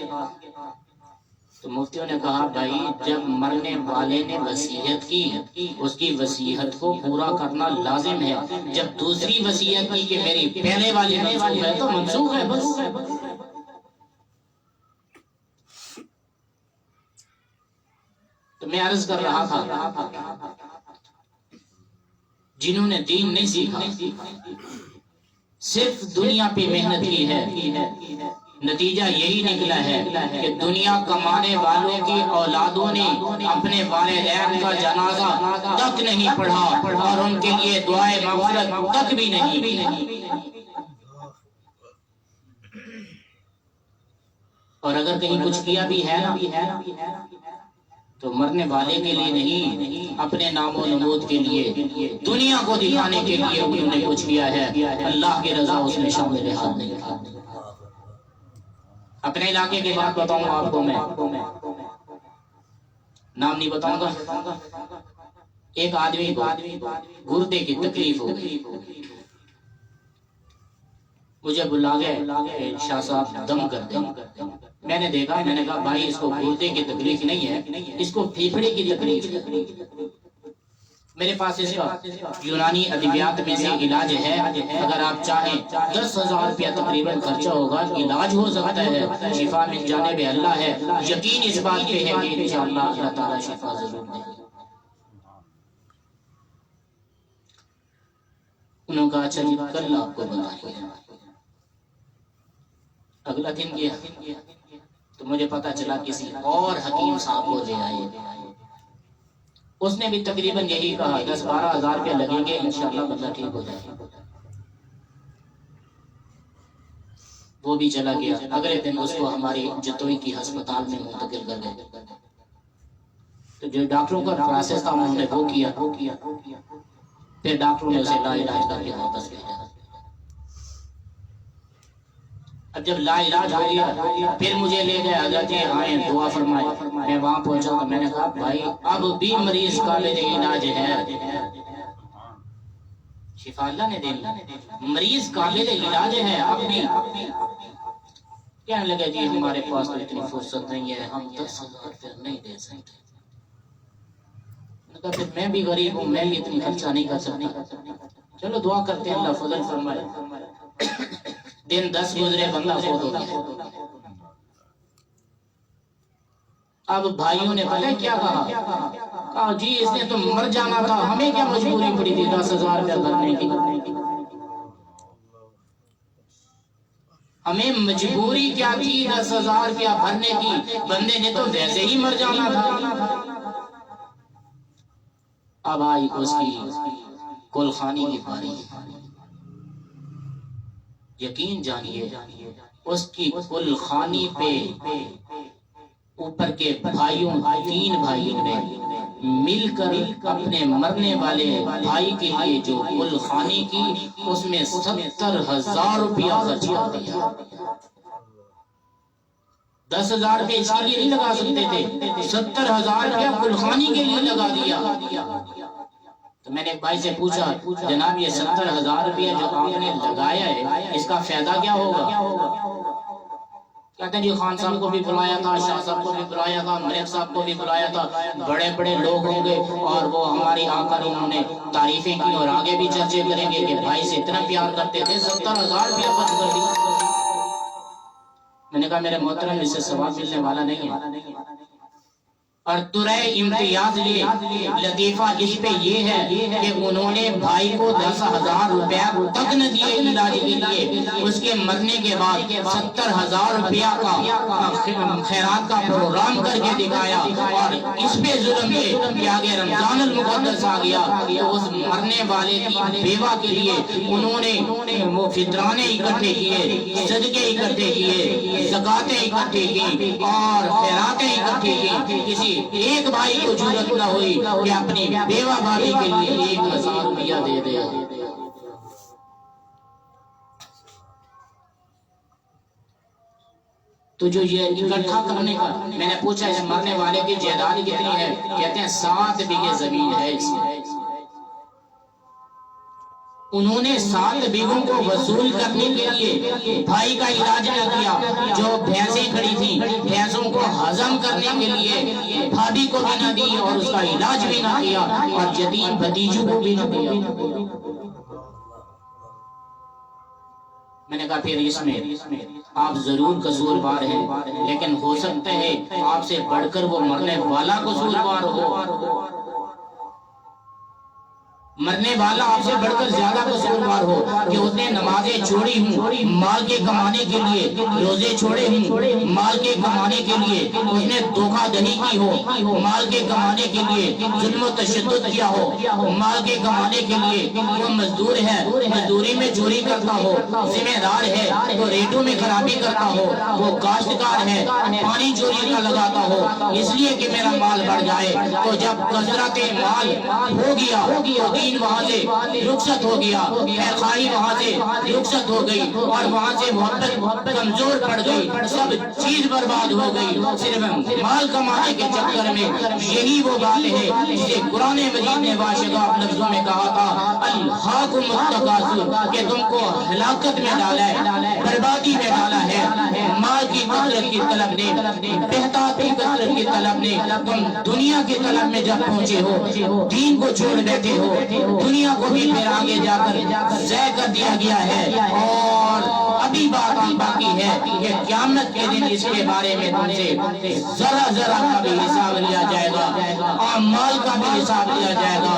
تو مفتیوں نے کہا بھائی جب مرنے والے نے وصیت کی اس کی وصیت کو پورا کرنا لازم ہے، جب دوسری وصیت کی کہ میری پہلے والی منسوخ ہے تو منسوخ ہے بس۔ تو میں عرض کر رہا تھا جنہوں نے دین نہیں سیکھا، صرف دنیا پہ محنت کی ہے، نتیجہ یہی نکلا ہے کہ دنیا کمانے والوں کی اولادوں نے اپنے والدین کا جنازہ تک نہیں پڑھا اور ان کے لیے دعائے مغفرت تک بھی نہیں۔ اور اگر کہیں کچھ کیا بھی ہے نا تو مرنے والے کے لیے نہیں، اپنے نام و نمود کے لیے، دنیا کو دکھانے کے لیے انہوں نے کچھ کیا ہے، اللہ کی رضا اس میں شامل ہاتھ نہیں۔ اپنے علاقے کی بات بتاؤں آپ کو، میں نام نہیں بتاؤں گا، ایک آدمی کو گردے کی تکلیف ہو گئی، مجھے بلا گئے شاہ صاحب دم کر دیں۔ میں نے دیکھا، میں نے کہا بھائی اس کو گردے کی تکلیف نہیں ہے، اس کو پھیپھڑے کی تکلیف ہے۔ میرے پاس اس کا یونانی ادبیات میں سے علاج ہے، اگر آپ چاہیں 10,000 روپیہ تقریباً خرچہ ہوگا، علاج ہو سکتا ہے، شفا من جانب اللہ ہے، یقین اس بات پہ ہے کہ انشاءاللہ اللہ تعالیٰ شفا ضرور دے گا۔ انہوں کا اچھا جی کل آپ کو بتائیں گے۔ اگلا دن گیا تو مجھے پتا چلا کسی اور حکیم صاحب کو لے آئے، اس نے بھی تقریباً یہی کہا 10-12 ہزار روپے لگیں گے انشاءاللہ بندہ ٹھیک ہو جائے۔ وہ بھی چلا گیا، اگلے دن اس کو ہماری جتوئی کی ہسپتال میں منتقل کر گئے۔ تو جو ڈاکٹروں کا پروسیس تھا انہوں نے وہ کیا، پھر ڈاکٹروں نے اسے لا علاج کر کے واپس بھیجا۔ اب جب لا علاج ہو گیا پھر مجھے لے گئے، حضرت آئیں دعا فرمائے۔ میں وہاں پہنچا تو میں نے کہا بھائی اب بھی مریض قابل علاج ہے، شفا اللہ نے دے، مریض قابل علاج ہے، اب بھی کہنے لگے جی ہمارے پاس تو اتنی فرصت نہیں ہے، ہم 10,000 روپے نہیں دے سکتے۔ پھر میں بھی غریب ہوں، میں بھی اتنی خرچہ نہیں کر سکتا، چلو دعا کرتے ہیں اللہ فضل فرمائے۔ دن 10 گزرے، بندہ فوت ہو گیا۔ اب بھائیوں نے پتہ کیا کہا جی اس نے تو مر جانا تھا، ہمیں کیا مجبوری پڑی تھی 10,000 روپے بھرنے کی؟ ہمیں مجبوری کیا تھی 10,000 روپیہ بھرنے کی؟ بندے نے تو ویسے ہی مر جانا تھا۔ اب آئی اس کی کل خانی کی باری، یقین جانیے اس کی کل خانی پہ اوپر کے بھائیوں 3 بھائیوں نے مل کر اپنے مرنے والے بھائی کے لیے جو کل خانی کی اس میں 70,000 روپیہ خرچ کر دیا۔ 10,000 روپے اس کے لیے نہیں لگا سکتے تھے، 70,000 روپیہ کل خانی کے لیے لگا دیا۔ تو میں نے ایک بھائی سے پوچھا جناب یہ 70,000 روپیہ جو آپ نے لگایا ہے اس کا فائدہ کیا ہوگا؟ کہتے ہیں جی خان صاحب کو بھی بلایا تھا، شاہ صاحب کو بھی بلایا تھا، ملک صاحب کو بھی بلایا تھا، بڑے بڑے لوگ ہوں گے اور وہ ہماری آ کر انہوں نے تعریفیں کی اور آگے بھی چرچے کریں گے کہ بھائی سے اتنا پیار کرتے تھے، 70,000 روپیہ خرچ کر دیا۔ میں نے کہا میرے محترم اس سے ثواب ملنے والا نہیں ہے۔ اور ترے امتیاز لطیفہ اس پہ یہ ہے کہ انہوں نے بھائی کو 10,000 روپیہ تک نہ دیے علاج کے لیے، اس کے مرنے کے بعد 70,000 روپیہ کا خیرات کا پروگرام کر کے دکھایا۔ اور اس پہ ظلم یہ کہ آگے رمضان المقدس آ گیا تو اس مرنے والے کی بیوہ کے لیے انہوں نے وہ فطرانے اکٹھے کیے، صدقے اکٹھے کیے، زکاتیں اکٹھے کی اور خیراتیں اکٹھے کی۔ کسی ایک بھائی کو ضرورت نہ ہوئی کہ اپنی بیوہ بھابھی کے لیے 1,000 روپیہ دے دے۔ تو جو یہ اکٹھا کرنے کا، میں نے پوچھا اس مرنے والے کی جائیداد کتنی ہے؟ کہتے ہیں 7 بیگھے زمین ہے اس میں۔ انہوں نے 7 بیگھوں کو وصول کرنے کے لیے بھائی کا علاج نہ کیا، جو بھینسیں کھڑی تھیں بھینسوں کو ہضم کرنے کے لیے بھابھی کو بھی نہ دی اور اس کا علاج بھی نہ کیا اور یتیم بھتیجوں کو بھی نہ دیا۔ میں نے کہا پھر اس میں آپ ضرور قصوروار ہیں، لیکن ہو سکتا ہے آپ سے بڑھ کر وہ مرنے والا قصوروار ہو، مرنے والا آپ سے بڑھ کر زیادہ قصوروار ہو کہ اس نے نمازیں چھوڑی ہوں مال کے کمانے کے لیے، روزے چھوڑے ہوں مال کے کمانے کے لیے، اس نے دھوکہ دہی کی ہو مال کے کمانے کے لیے، ظلم و تشدد کیا ہو مال کے کمانے کے لیے، وہ مزدور ہے مزدوری میں چوری کرتا ہو، ذمہ دار ہے تو ریٹوں میں خرابی کرتا ہو، وہ کاشتکار ہے پانی چوری کا لگاتا ہو اس لیے کہ میرا مال بڑھ جائے، تو جب کثرت مال ہو گیا تو دین وہاں سے رخصت ہو گیا، خیرخواہی وہاں سے رخصت ہو گئی اور وہاں سے محبت کمزور پڑ گئی، سب چیز برباد ہو گئی، صرف مال کمانے کے چکر میں۔ یہی وہ بات ہے جسے قرآن مجید نے باشگاف لفظوں میں کہا تھا الہاکم التکاثر، کہ تم کو ہلاکت میں ڈالا ہے، بربادی میں ڈالا ہے مال کی کثرت کی طلب نے، بہتات کی کثرت کی طلب نے۔ تم دنیا کی طلب میں جب پہنچے ہو، دین کو چھوڑ بیٹھے ہو، دنیا کو بھی پھر آگے جا کر ضائع کر دیا گیا ہے۔ اور ابھی بات باقی ہے کہ قیامت کے دن اس کے بارے میں تم سے ذرا ذرا کا بھی حساب لیا جائے گا، اور مال کا بھی حساب لیا جائے گا،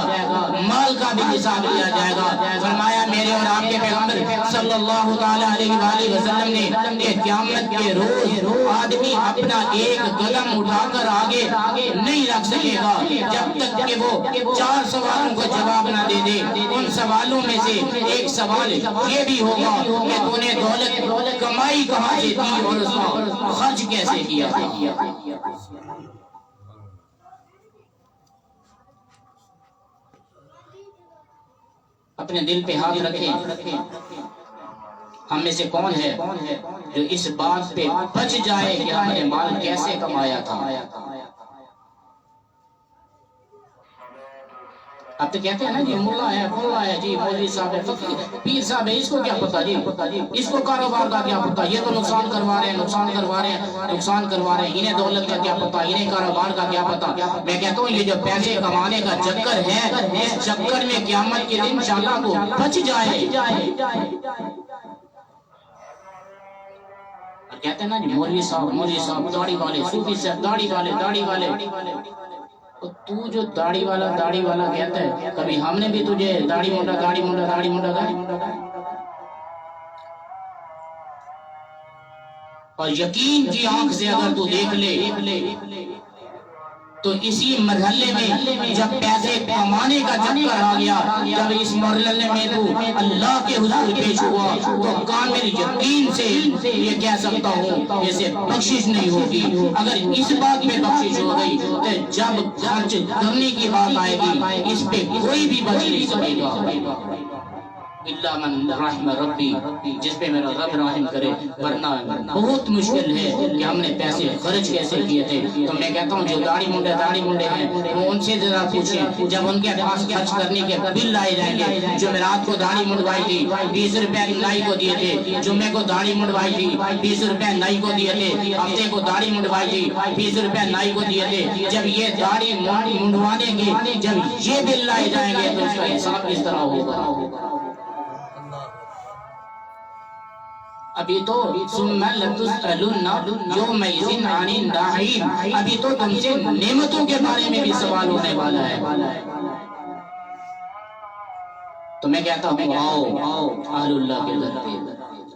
مال کا بھی حساب لیا جائے گا۔ فرمایا میرے اور آپ کے پیغمبر صلی اللہ تعالی علیہ وآلہ وسلم نے کہ قیامت کے روز آدمی اپنا ایک قدم اٹھا کر آگے نہیں رکھ سکے گا جب تک کہ وہ 4 سوالوں کا جواب نہ دے دے۔ ان سوالوں میں سے ایک سوال یہ بھی ہوگا کہ تو نے دولت کمائی کہاں سے دی اور اس کو خرچ کیسے کیا۔ اپنے دل پہ ہاتھ رکھیں، ہم میں سے کون ہے جو اس بات پہ بچ جائے کہ ہم نے مال کیسے کمایا تھا۔ اب تو کہتے ہیں نا جی مولا ہے جی مولوی صاحب ہے پیر صاحب ہے، اس کو کیا پتا جی، اس کو کاروبار کا کیا پتا، یہ تو نقصان کروا رہے ہیں، انہیں دولت کا کیا پتا، انہیں کاروبار کا کیا پتا۔ میں کہتا ہوں یہ جو پیسے کمانے کا چکر ہے، اس چکر میں قیامت کے دن انشاءاللہ کو بچ جائے۔ کہتے ہیں نا جی مولوی صاحب داڑھی والے، صوفی صاحب داڑھی والے، تو جو داڑھی والا کہتا ہے، کبھی ہم نے بھی تجھے داڑھی منڈا اور یقین کی آنکھ سے اگر تو دیکھ لے تو اسی مرحلے میں جب پیسے کمانے کا چکر آ گیا، جب اس مرحلے میں تو اللہ کے حضور پیش ہوا تو کامل یقین سے یہ کہہ سکتا ہوں اسے بخشش نہیں ہوگی۔ اگر اس بات میں بخشش ہو گئی تو جب خرچ کرنے کی بات آئے گی اس پہ کوئی بھی بچ نہیں سکے گا۔ الا من رحم ربی، جس پہ میرا رب رحم کرے، ورنہ بہت مشکل ہے کہ ہم نے پیسے خرچ کیسے کیے تھے۔ تو میں کہتا ہوں جو داڑھی منڈے ہیں وہ ان سے ذرا پوچھیں، جب ان کے پاس خرچ کرنے کے بل آئے جائیں گے، جو میں رات کو داڑھی منڈوائی تھی 20 روپے نائی کو دیے تھے، جمعے کو داڑھی منڈوائی تھی 20 روپے نائی کو دیے تھے، ہفتے کو داڑھی منڈوائی تھی 20 روپے نائی کو دیے تھے، جب یہ داڑھی منڈوانے کے جب یہ بل آئے جائیں گے تو اس کا حساب کس طرح ہوگا؟ ابھی تو ثم لتسألن یومئذ عن النعیم، ابھی تو تم سے نعمتوں کے بارے میں بھی سوال ہونے والا ہے۔ تو میں کہتا ہوں آؤ اہل اللہ کے در پہ،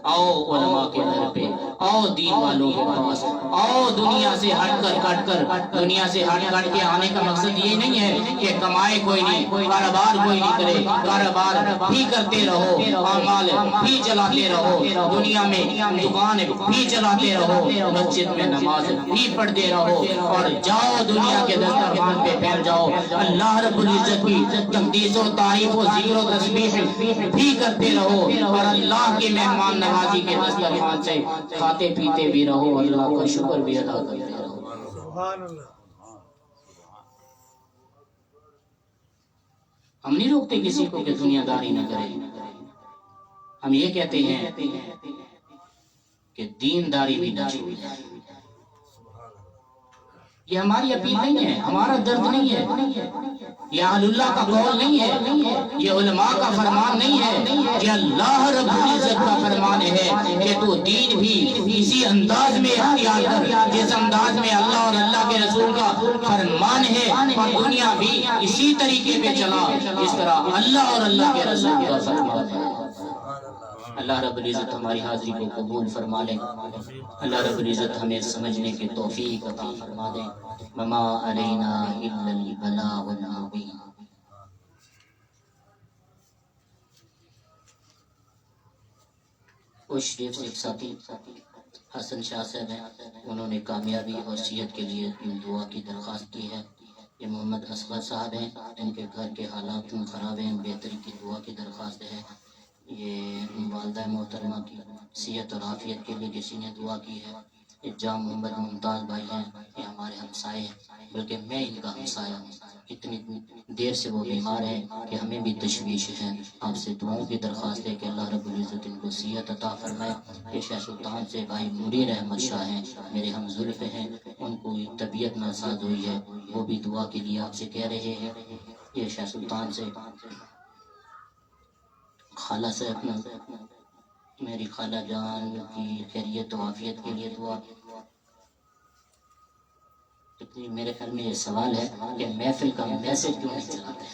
آؤ علماء کے در پہ، آؤ دین والوں کے پاس، آؤ دنیا سے ہٹ کر دنیا سے ہٹ کے آنے کا مقصد یہ نہیں ہے کہ کمائے کوئی نہیں، کاروبار کوئی نہیں کرے، کاروبار بھی کرتے رہو، اعمال بھی چلاتے رہو، دنیا میں دکان بھی چلاتے رہو، مسجد میں نماز بھی پڑھتے رہو، اور جاؤ دنیا کے دسترخوان پہ پھیل جاؤ، اللہ رب العزت کی تقدیس و تعریف و ذکر و تسبیح بھی کرتے رہو، اور اللہ کی مہمان نوازی کے دسترخوان سے کھاتے پیتے بھی رہو، اللہ کا شکر بھی ادا کرتے رہو۔ سبحان اللہ۔ ہم نہیں روکتے کسی کو کہ دنیا داری نہ کرے، ہم یہ کہتے ہیں کہ دینداری بھی نہ چھوڑے۔ یہ ہماری اپیل نہیں ہے، ہمارا درد نہیں ہے، یہ اہل اللہ کا قول نہیں ہے، یہ علماء کا فرمان نہیں ہے، یہ اللہ رب العزت کا فرمان ہے کہ تو دین بھی اسی انداز میں اختیار کر جس انداز میں اللہ اور اللہ کے رسول کا فرمان ہے، اور دنیا بھی اسی طریقے پہ چلا جس طرح اللہ اور اللہ کے رسول کا فرمان ہے۔ اللہ رب العزت ہماری حاضری کو قبول فرما لے، اللہ رب العزت ہمیں سمجھنے کی توفیق عطا فرما دے۔ وما علینا الا البلاغ المبین۔ اس شریف سے ایک ساتھی حسن شاہ صاحب ہیں، انہوں نے کامیابی اور صحت کے لیے دعا کی درخواست کی ہے۔ یہ محمد اصغر صاحب ہیں، ان کے گھر کے حالات خراب ہیں، بہتری کی دعا کی درخواست ہے۔ یہ والدہ محترمہ کی صحت اور عافیت کے لیے کسی نے دعا کی ہے۔ یہ جام محمد ممتاز بھائی ہیں، یہ ہمارے ہمسائے ہیں، بلکہ میں ان کا ہمسایہ ہوں، اتنی دیر سے وہ بیمار ہیں کہ ہمیں بھی تشویش ہے۔ آپ سے دعاؤں کی درخواست ہے کہ اللہ رب العزت ان کو صحت عطا فرمائے۔ یہ شاہ سلطان سے بھائی منیر احمد شاہ ہیں، میرے ہم زلف ہیں، ان کو طبیعت ناساز ہوئی ہے، وہ بھی دعا کے لیے آپ سے کہہ رہے ہیں۔ یہ شاہ سلطان سے خالہ سے اپنا میری خالہ جان کی خیریت و عافیت کے لیے دعا۔ میرے خیال میں یہ سوال ہے کہ محفل کا میسج کیوں نہیں چلاتے،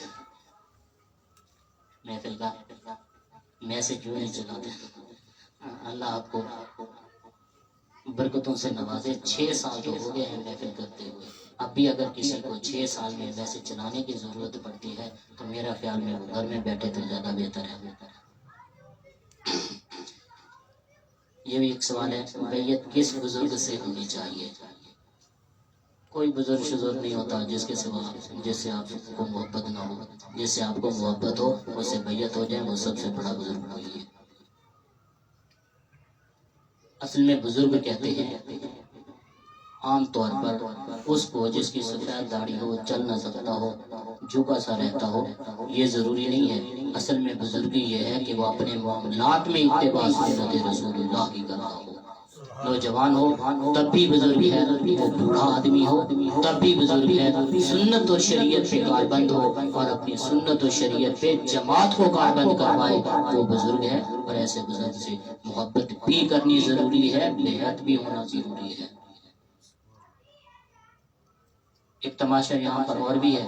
محفل کا میسج کیوں نہیں چلاتے؟ اللہ آپ کو برکتوں سے نوازے۔ 6 سال تو ہو گئے ہیں محفل کرتے ہوئے، اب بھی اگر کسی کو 6 سال میں میسج چلانے کی ضرورت پڑتی ہے تو میرا خیال میں وہ گھر میں بیٹھے تو زیادہ بہتر ہے۔ یہ بھی ایک سوال ہے، بیعت کس بزرگ سے ہونی چاہیے؟ کوئی بزرگ شزرگ نہیں ہوتا جس کے سوا جس سے آپ کو محبت نہ ہو، جس سے آپ کو محبت ہو اس سے بیعت ہو جائے، وہ سب سے بڑا بزرگ وہی ہے۔ اصل میں بزرگ کہتے ہیں عام طور پر اس کو جس کی سفید داڑھی ہو، چل نہ سکتا ہو، جھکا سا رہتا ہو، یہ ضروری نہیں ہے۔ اصل میں بزرگی یہ ہے کہ وہ اپنے معاملات میں اتباع سنت رسول اللہ کی کرتا ہو۔ نوجوان ہو تب بھی بزرگ ہے، وہ بوڑھا آدمی ہو تب بھی بزرگ ہے، سنت اور شریعت پہ کاربند ہو اور اپنی سنت اور شریعت پہ جماعت کو کاربند کروائے وہ بزرگ ہے۔ اور ایسے بزرگ سے محبت بھی کرنی ضروری ہے، بیعت بھی ہونا ضروری ہے۔ ایک تماشا یہاں پر اور بھی ہے،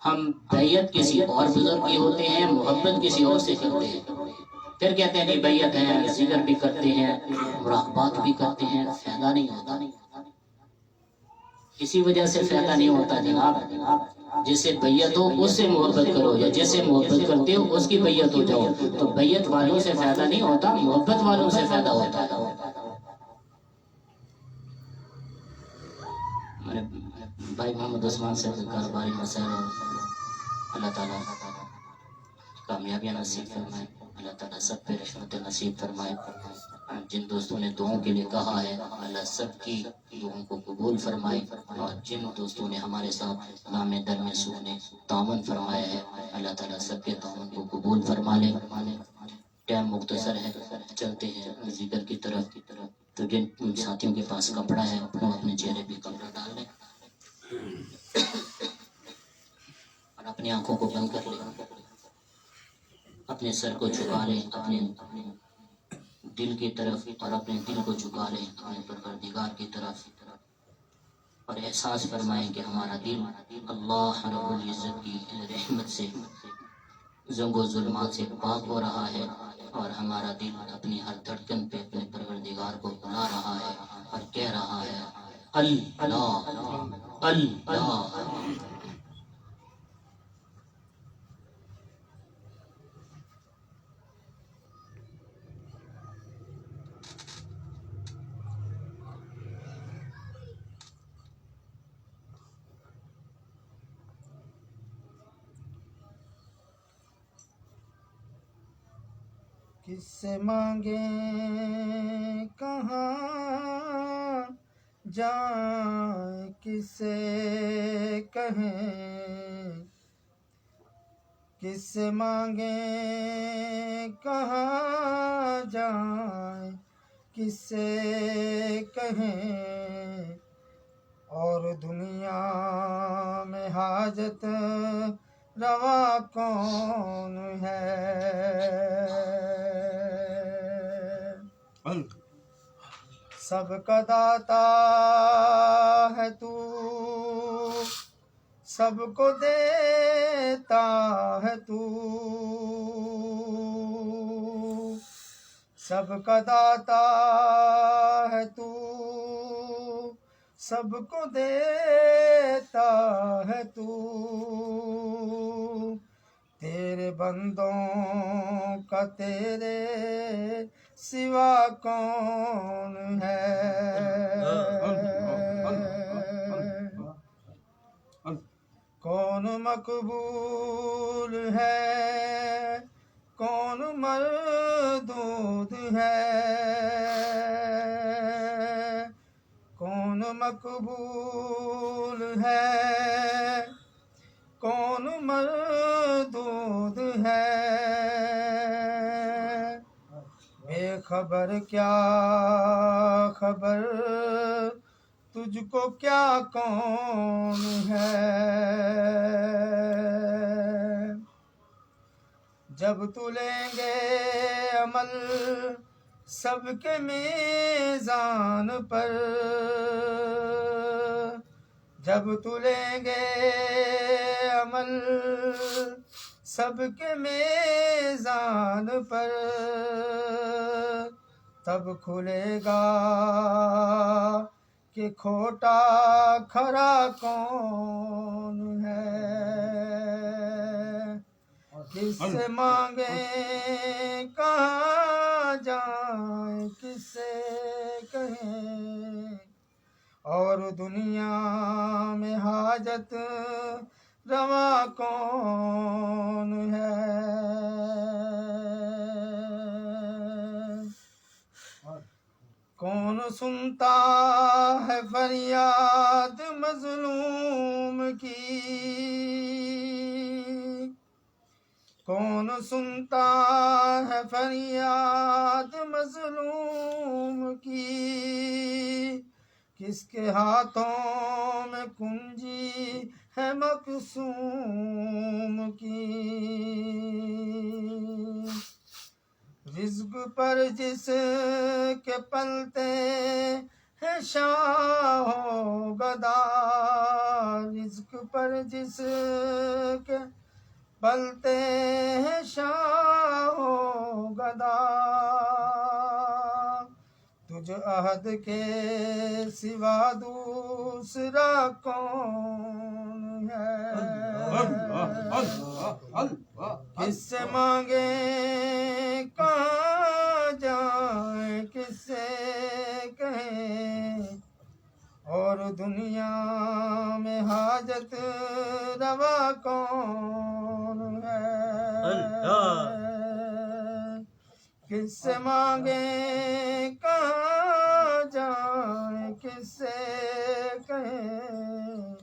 ہم بیعت کسی اور بزرگ کی ہوتے ہیں، محبت کسی اور سے کرتے ہیں، پھر کہتے ہیں جی بیعت ہے، ذکر بھی کرتے ہیں، مراقبات بھی کرتے ہیں، فائدہ نہیں ہوتا۔ اسی وجہ سے فائدہ نہیں ہوتا جناب، جس سے بیعت ہو اس سے محبت کرو، یا جس سے محبت کرتے ہو اس کی بیعت ہو جاؤ، تو بیعت والوں سے فائدہ نہیں ہوتا، محبت والوں سے فائدہ ہوتا ہے۔ ہمارے بھائی محمد عثمان سے کاروباری مسائل، اللہ تعالیٰ کامیابیاں نصیب فرمائے، اللہ تعالیٰ سب پہ رحمت نصیب فرمائے۔ جن دوستوں نے دعاؤں کے لیے کہا ہے اللہ سب کی دعاؤں کو قبول فرمائے، اور جن دوستوں نے ہمارے ساتھ نام در میں سونے تعاون فرمایا ہے اللہ تعالیٰ سب کے تعاون کو قبول فرما لے۔ ٹائم مختصر ہے، چلتے ہیں ذکر کی طرف۔ تو جن ساتھیوں کے پاس کپڑا ہے وہ اپنے چہرے پہ کپڑا ڈال لیں اور اپنی آنکھوں کو بند کر لیں، اپنے سر کو جھکا لیں اپنے دل کی طرف، اور اپنے دل کو جھکا لیں اپنے پروردگار کی طرف، اور احساس فرمائیں کہ ہمارا دل اللہ رب العزت کی رحمت سے زنگ و ظلمات سے پاک ہو رہا ہے، اور ہمارا دل اپنی ہر دھڑکن پہ اپنے پروردگار کو بلا رہا ہے اور کہہ رہا ہے اللہ اللہ۔ کس سے مانگیں کہاں جائیں، کس سے کہیں، کس سے مانگیں کہاں جائیں، کس سے کہیں، اور دنیا میں حاجت روا کون ہے؟ سب کا داتا ہے تو، سب کو دیتا ہے تو، سب کا داتا ہے تو، سب کو دیتا ہے تو، تیرے بندوں کا تیرے سوا کون ہے؟ کون مقبول ہے، کون مردود ہے، کون مقبول ہے، کون مردود ہے، بے خبر کیا خبر تجھ کو کیا کون ہے؟ جب تو لیں گے عمل سب کے میزان پر، جب تو لیں گے عمل سب کے میزان پر، تب کھلے گا کہ کھوٹا کھرا کون ہے؟ کس سے مانگیں کہاں جائیں، کس سے کہیں، اور دنیا میں حاجت روا کون ہے؟ کون سنتا ہے فریاد مظلوم کی، کون سنتا ہے فریاد مظلوم کی، کس کے ہاتھوں میں کنجی ہے مقسوم کی، رزق پر جس کے پلتے ہیں شاہ و گدا، رزق پر جس کے پلتے ہیں شاہ و گدا، تجھ عہد کے سوا دوسرا کون ہے؟ کس سے مانگیں کہاں جائیں، کس سے کہیں، اور دنیا میں حاجت روا کون ہے؟ کس سے مانگے کہاں جائیں کس سے کہیں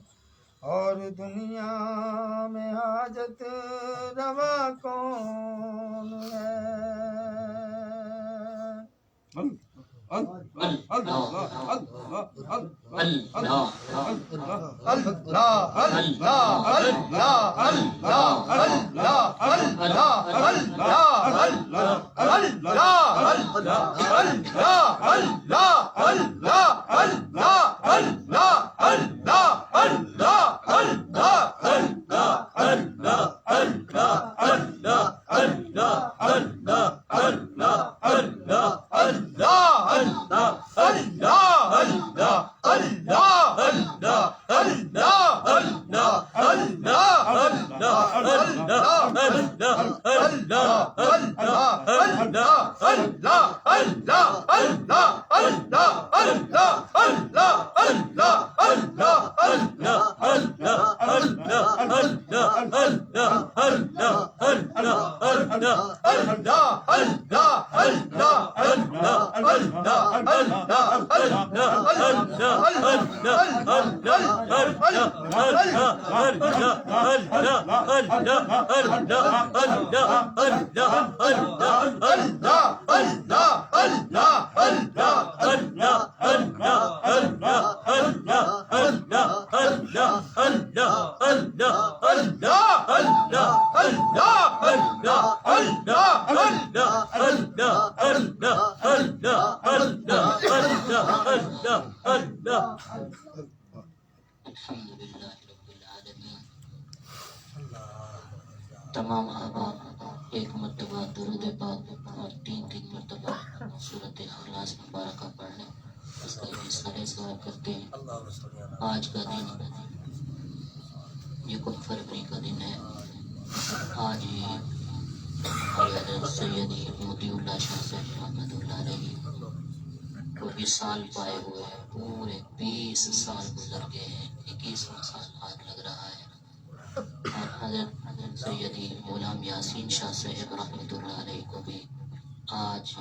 اور دنیا میں حاجت روا کون ہے الحمدللہ رب العالمین۔ تمام احباب ایک مرتبہ درود پاک اور تین مرتبہ سورۃ اخلاص مبارکہ پڑھ لیں، اس کا بھی ثواب کرتے ہیں۔ آج کا دن یکم فروری کا دن ہے۔ آج ہی حضرت سیدی مودی اللہ شاہ صاحب رحمۃ اللہ علیہ کو 20 سال پائے ہوئے ہیں، پورے 20 سال گزر گئے ہیں، 21واں سال آج لگ رہا ہے۔ اور حضرت سیدی غلام یاسین شاہ صاحب رحمۃ اللہ علیہ کو بھی آج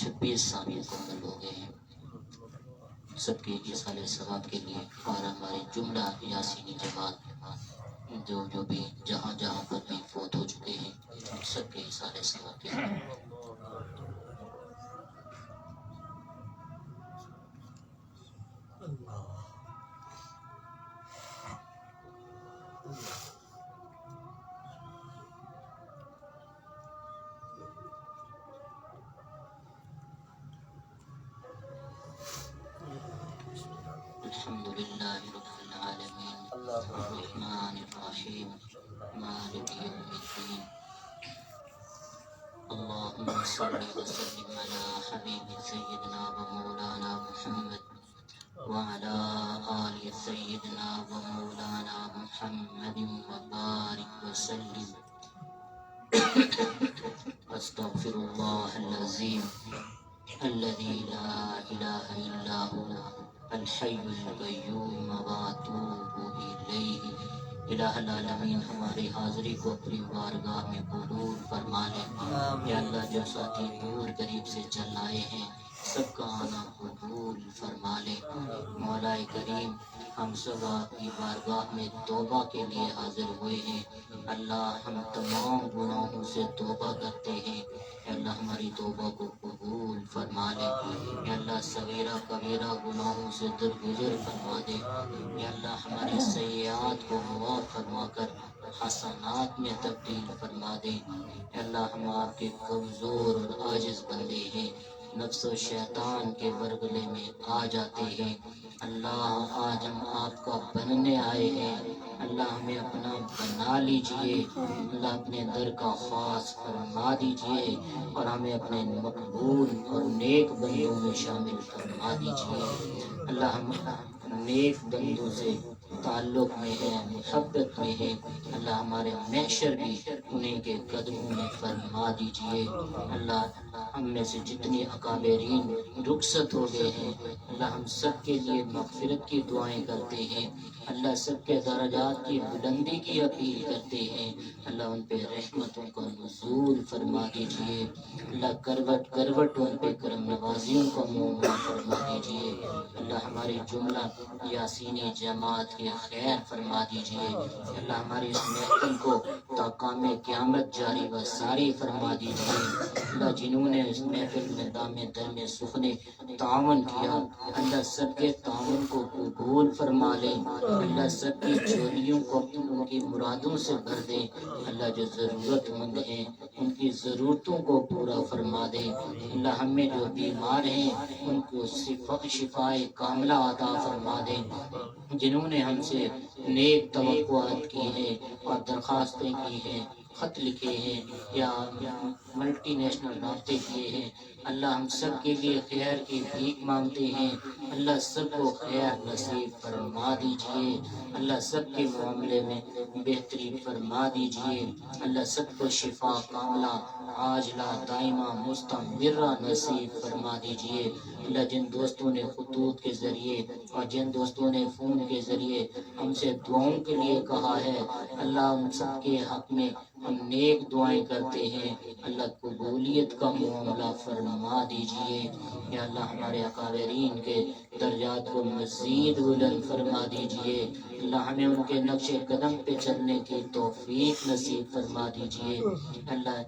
26 سال مکمل ہو گئے ہیں۔ سب کے ایصال ثواب کے لیے اور ہماری جملہ یاسینی جماعت جو بھی جہاں جہاں پر بھی فوت ہو چکے ہیں، سب کے ایصال ثواب کے لیے الحمدللہ رب العالمین الرحمن الرحیم مالک یوم الدین اللہم صلی وسلم علی حبیب سیدنا و مولانا محمد وعلی آل سیدنا و مولانا محمد وبارک وسلم۔ استغفر اللہ العظیم الذی لا الہ الا هو الحی القیوم واتوب الیہ۔ الہ العالمین ہماری حاضری کو اپنی بارگاہ میں قبول فرما لے۔ یا اللہ جو ساتھی دور قریب سے چل آئے ہیں سب کا آنا قبول فرما لے۔ مولا کریم ہم سب آپ کی بارگاہ میں توبہ کے لیے حاضر ہوئے ہیں۔ اللہ ہم تمام گناہوں سے توبہ کرتے ہیں، اے اللہ ہماری توبہ کو قبول فرما لے۔ اے اللہ صغیرہ کبیرہ گناہوں سے درگزر فرما دے۔ اے اللہ ہماری سیئات کو معاف فرما کر حسنات میں تبدیل فرما دے۔ اے اللہ ہم آپ کے کمزور اور عاجز بندے ہیں، نفس و شیطان کے ورگلے میں آ جاتے ہیں۔ اللہ آج ہم آپ کا بننے آئے ہیں، اللہ ہمیں اپنا بنا لیجئے، اللہ اپنے در کا خاص فرما دیجئے اور ہمیں اپنے مقبول اور نیک بندوں میں شامل فرما دیجئے۔ اللہ ہم نیک بندوں سے تعلق میں ہے، محبت میں ہے، اللہ ہمارے محشر بھی انہیں کے قدموں میں فرما دیجئے۔ اللہ ہم میں سے جتنی اکابرین رخصت ہو گئے ہیں اللہ ہم سب کے لیے مغفرت کی دعائیں کرتے ہیں۔ اللہ سب کے درجات کی بلندی کی اپیل کرتے ہیں، اللہ ان پہ رحمتوں کا نزول فرما دیجئے، اللہ کروٹ کروٹ ان پہ کرم نوازیوں کا معاملہ فرما دیجئے، اللہ ہماری جملہ یاسینی جماعت کی خیر فرما دیجئے، اللہ ہماری اس محفل کو تا قیام قیامت جاری و ساری فرما دیجئے، اللہ جنہوں نے اس محفل میں دام در میں سخنے تعاون کیا، اللہ سب کے تعاون کو قبول فرما لے، اللہ سب کی چوریوں کو ان کی مرادوں سے بھر دے، اللہ جو ضرورت مند ہیں ان کی ضرورتوں کو پورا فرما دے، اللہ ہمیں جو بیمار ہیں ان کو شفائے کاملہ عطا فرما دے، جنہوں نے ہم سے نیک توقعات کی ہیں اور درخواستیں کی ہیں، خط لکھے ہیں یا ملٹی نیشنل رابطے کیے ہیں، اللہ ہم سب کے لیے خیر کی بھیک مانگتے ہیں، اللہ سب کو خیر نصیب فرما دیجئے، اللہ سب کے معاملے میں بہتری فرما دیجئے، اللہ سب کو شفا کاملہ عاجلہ دائمہ مستمرہ نصیب فرما دیجئے، اللہ جن دوستوں نے خطوط کے ذریعے اور جن دوستوں نے فون کے ذریعے ہم سے دعاؤں کے لیے کہا ہے، اللہ ان سب کے حق میں ہم نیک دعائیں کرتے ہیں، اللہ قبولیت کا معاملہ فرما دیجئے، یا اللہ ہمارے اکابرین کے درجات کو مزید بلند فرما دیجئے، اللہ ہمیں ان کے نقش قدم پہ چلنے کی توفیق نصیب فرما دیجئے، اللہ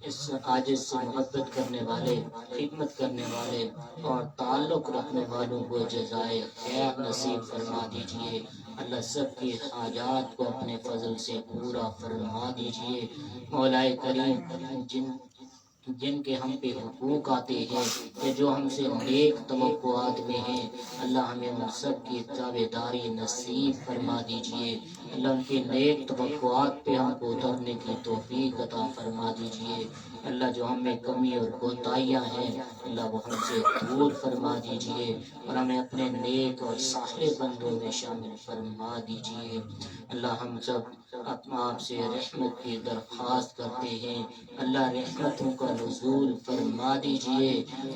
اس عاجز سے محبت کرنے والے، خدمت کرنے والے اور تعلق رکھنے والوں کو جزائے خیر نصیب فرما دیجئے، اللہ سب کی حاجات کو اپنے فضل سے پورا فرما دیجئے، مولا کریم جن کے ہم پہ حقوق آتے ہیں یا جو ہم سے نیک توقعات میں ہیں، اللہ ہمیں ان سب کی تابعداری نصیب فرما دیجئے، اللہ ان کی نیک توقعات پہ ہم کو اترنے کی توفیق عطا فرما دیجئے، اللہ جو ہم میں کمی اور کوتاہیاں ہیں اللہ وہ ہم سے دور فرما دیجئے اور ہمیں اپنے نیک اور صالح بندوں میں شامل فرما دیجئے، اللہ ہم سب آپ سے رحمت کی درخواست کرتے ہیں، اللہ رحمتوں کا نزول فرما دیجئے،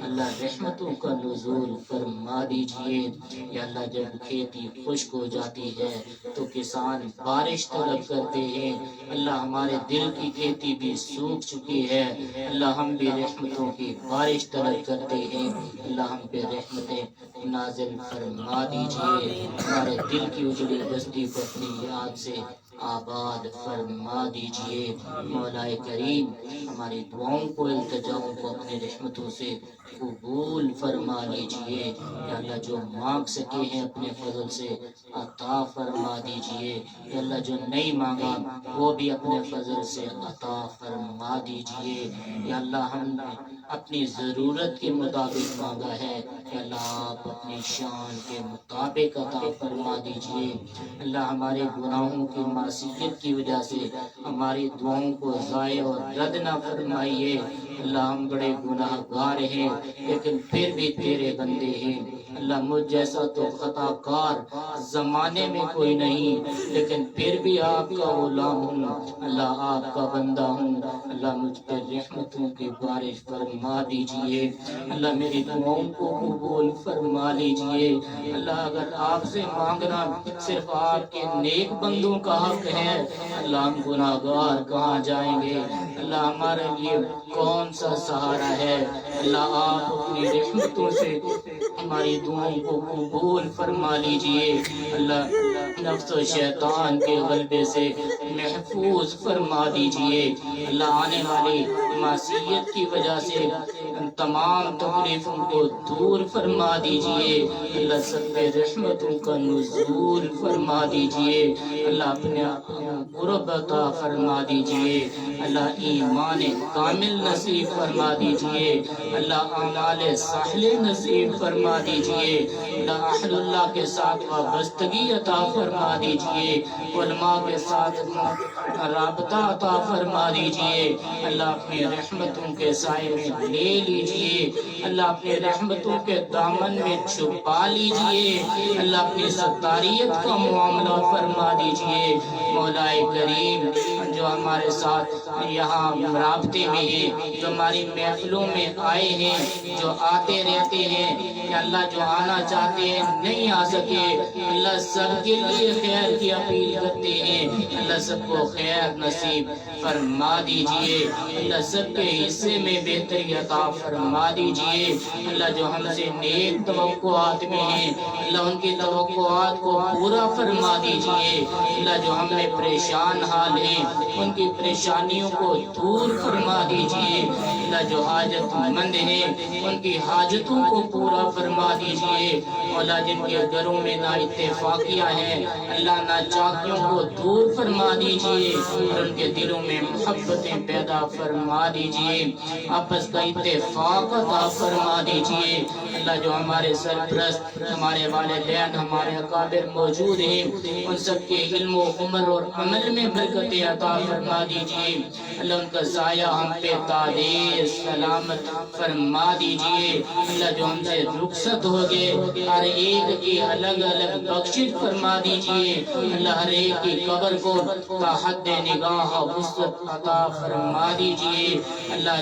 اللہ رحمتوں کا نزول فرما دیجئے، یا اللہ جب کھیتی خشک ہو جاتی ہے تو کسان بارش طلب کرتے ہیں، اللہ ہمارے دل کی کھیتی بھی سوکھ چکی ہے، اللہ ہم بھی رحمتوں کی بارش طلب کرتے ہیں، اللہ ہم پہ رحمتیں نازل فرما دیجئے، ہمارے دل کی اجڑی بستی کو اپنی یاد سے آباد فرما دیجئے، مولا کریم ہماری دعاؤں کو التجاؤں کو اپنے رحمتوں سے قبول فرما لیجئے، یا اللہ جو مانگ سکے ہیں اپنے فضل سے عطا فرما دیجئے، یا اللہ جو نہیں مانگا وہ بھی اپنے فضل سے عطا فرما دیجئے، یا اللہ ہم نے اپنی ضرورت کے مطابق مانگا ہے، یا اللہ آپ اپنی شان کے مطابق عطا فرما دیجئے، اللہ ہمارے گناہوں کی معصیت کی وجہ سے ہماری دعاؤں کو ضائع اور رد نہ فرمائیے، اللہ ہم بڑے گناہ گار ہیں لیکن پھر بھی تیرے بندے ہیں، اللہ مجھ جیسا تو خطا کار زمانے میں کوئی نہیں لیکن پھر بھی آپ کا غلام ہوں، اللہ آپ کا بندہ ہوں، اللہ مجھ پر رحمتوں کی بارش فرما دیجئے، اللہ میری دعاؤں کو قبول فرما لیجئے، اللہ اگر آپ سے مانگنا صرف آپ کے نیک بندوں کا حق ہے، اللہ ہم گناہ گار کہاں جائیں گے، اللہ ہمارے لیے کون سا سہارا ہے، اللہ آپ اپنی رحمتوں سے ہماری دعاؤں کو قبول فرما لیجئے، اللہ نفس و شیطان کے غلبے سے محفوظ فرما دیجئے، اللہ آنے والی معصیت کی وجہ سے تمام تکلیفوں کو دور فرما دیجئے، اللہ سب پہ رحمتوں کا نزول فرما دیجئے، اللہ اپنے قرب عطا فرما دیجئے، اللہ ایمان کامل نصیب فرما دیجئے، اللہ اعمال صالح نصیب فرما دیجئے، اللہ اہل اللہ کے ساتھ وابستگی عطا فرما دیجئے، علماء کے ساتھ رابطہ عطا فرما دیجئے، اللہ اپنی رحمتوں کے سائے میں لے لیجئے، اللہ اپنی رحمتوں کے دامن میں چھپا لیجئے، اللہ اپنی ستاریت کا معاملہ فرما دیجئے، مولا کریم جو ہمارے ساتھ یہاں رابطے میں ہیں، جو ہماری محفلوں میں آئے ہیں، جو آتے رہتے ہیں، کہ اللہ جو آنا چاہتے ہیں نہیں آ سکے، اللہ سب کے لیے خیر کی اپیل کرتے ہیں، اللہ سب کو خیر نصیب فرما دیجئے، اللہ سب کے حصے میں بہتری عطا فرما دیجئے، اللہ جو ہم سے نیک توقعات میں ہیں اللہ ان کی توقعات کو پورا فرما دیجئے، اللہ جو ہم میں پریشان حال ہیں ان کی پریشانیوں کو دور فرما دیجئے، اللہ جو حاجت مند ہیں ان کی حاجتوں کو پورا فرما دیجئے، مولا جن کے گھروں میں نا اتفاقیاں ہیں اللہ نا چاکیوں کو دور فرما دیجئے اور ان کے دلوں میں محبتیں پیدا فرما دیجئے، آپس کا اتفاق عطا فرما دیجئے، اللہ جو ہمارے سرپرست ہمارے والدین ہمارے اکابر موجود ہیں ان سب کے علم و عمر اور عمل میں برکت عطا فرما دیجئے، اللہ ان کا سایہ ہم پہ تعدیر سلامت فرما دیجئے، اللہ جو ہم سے رخصت ہو گئے ہر ایک کی الگ الگ بخشش فرما دیجئے، اللہ ہر ایک کی قبر کو تحت نگاہ وسعت عطا فرما دیجئے، اللہ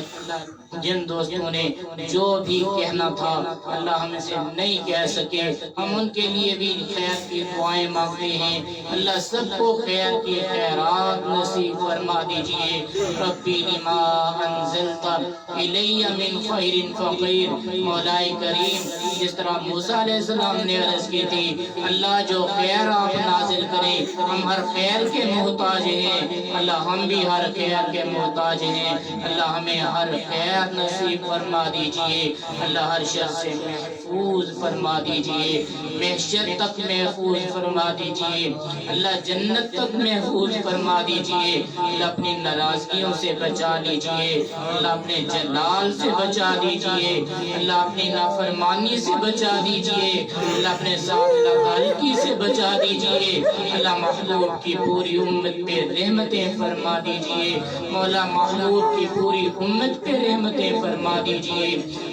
جن دوستوں نے جو بھی کہنا تھا اللہ ہم سے نہیں کہہ سکے ہم ان کے لیے بھی خیر کی دعائیں مانگتے ہیں، اللہ سب کو خیر کی خیرات نصیب فرما دیجئے، ربی لما انزلت الی من خیر فقیر، مولا کریم جس طرح موسیٰ علیہ السلام نے عرض کی تھی اللہ جو خیر آپ نازل کریں ہم ہر خیر کے محتاج ہیں، اللہ ہم بھی ہر خیر کے محتاج ہیں، اللہ ہمیں ہر خیر نصیب فرما دیجئے، اللہ ہر شر سے محفوظ فرما دیجئے، محشر تک محفوظ فرما دیجئے، اللہ جنت تک محفوظ فرما دیجئے، اللہ اپنی ناراضگیوں سے بچا لیجئے، اللہ اپنے جلال سے بچا دیجئے، اللہ اپنی نافرمانی سے بچا دیجئے، اللہ اپنے ساتھ لغالکی سے بچا دیجئے، اللہ محبوب کی پوری امت پہ رحمتیں فرما دیجئے، مولا محبوب کی پوری امت پہ رحمتیں فرما دیجئے،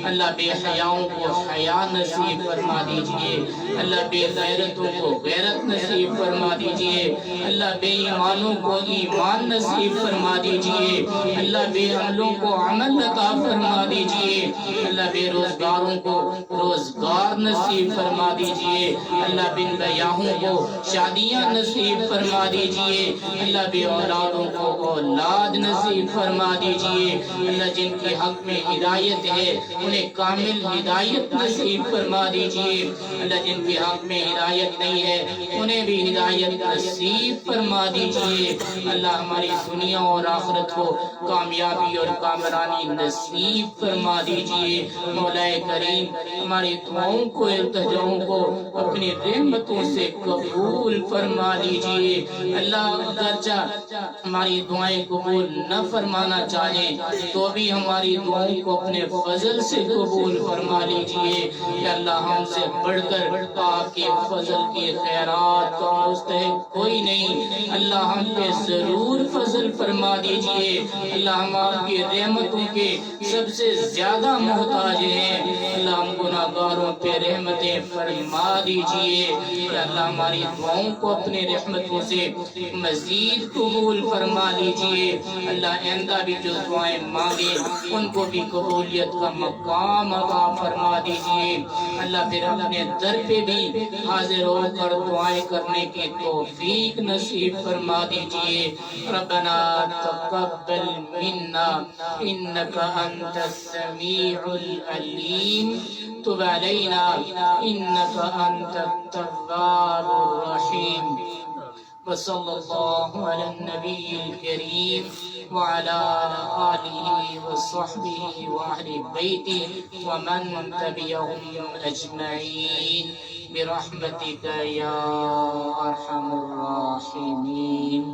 اللہ بے حیاؤں کو حیا نصیب فرما دیجئے، اللہ بے غیرتوں کو غیرت نصیب فرما دیجئے، اللہ بے ایمانوں کو ایمان نصیب فرما دیجئے، اللہ بے عملوں کو عمل عطا فرما دیجئے، اللہ بے روزگاروں کو روزگار نصیب فرما دیجئے، اللہ بن بیاہوں کو شادیاں نصیب فرما دیجئے، اللہ بے اولادوں کو اولاد نصیب فرما دیجئے، اللہ جن کی حق میں ہدایت ہے انہیں کامل ہدایت نصیب فرما دیجئے، اللہ جن کے حق میں ہدایت نہیں ہے انہیں بھی ہدایت نصیب فرما دیجئے، اللہ ہماری دنیا اور آخرت کو کامیابی اور کامرانی نصیب فرما دیجئے، مولا کریم ہماری دعاؤں کو التجاؤں کو اپنی رحمتوں سے قبول فرما لیجئے، اللہ اگرچہ ہماری دعائیں قبول نہ فرمانا چاہیں تو بھی ہماری دعائیں کو اپنے فضل سے قبول فرما لیجئے، کہ اللہ ہم سے بڑھ کر آپ کے فضل کی خیرات کا مستحق کوئی نہیں، اللہ ہم پہ ضرور فضل فرما دیجئے، اللہ ہم آپ کی رحمتوں کے سب سے زیادہ محتاج ہیں، اللہ ہم گناہگاروں پہ رحمتیں فرما دیجئے، کہ اللہ ہماری دعاؤں کو اپنے رحمتوں سے مزید قبول فرما لیجئے، اللہ آئندہ بھی جو دعائیں مانگے ان کو بھی قبولیت کا مقام عطا فرما دیجئے، اللہ پھر اپنے در پہ بھی حاضر ہو کر دعائیں کرنے کی توفیق نصیب فرما دیجئے، ربنا تقبل منا انکا انت السمیع العلیم تب علینا انکا انت التواب الرحیم، وصلی اللہ علی النبی الکریم وعلى آله وصحبه وأهل بيته ومن تبعهم أجمعين برحمتك يا أرحم الراحمين.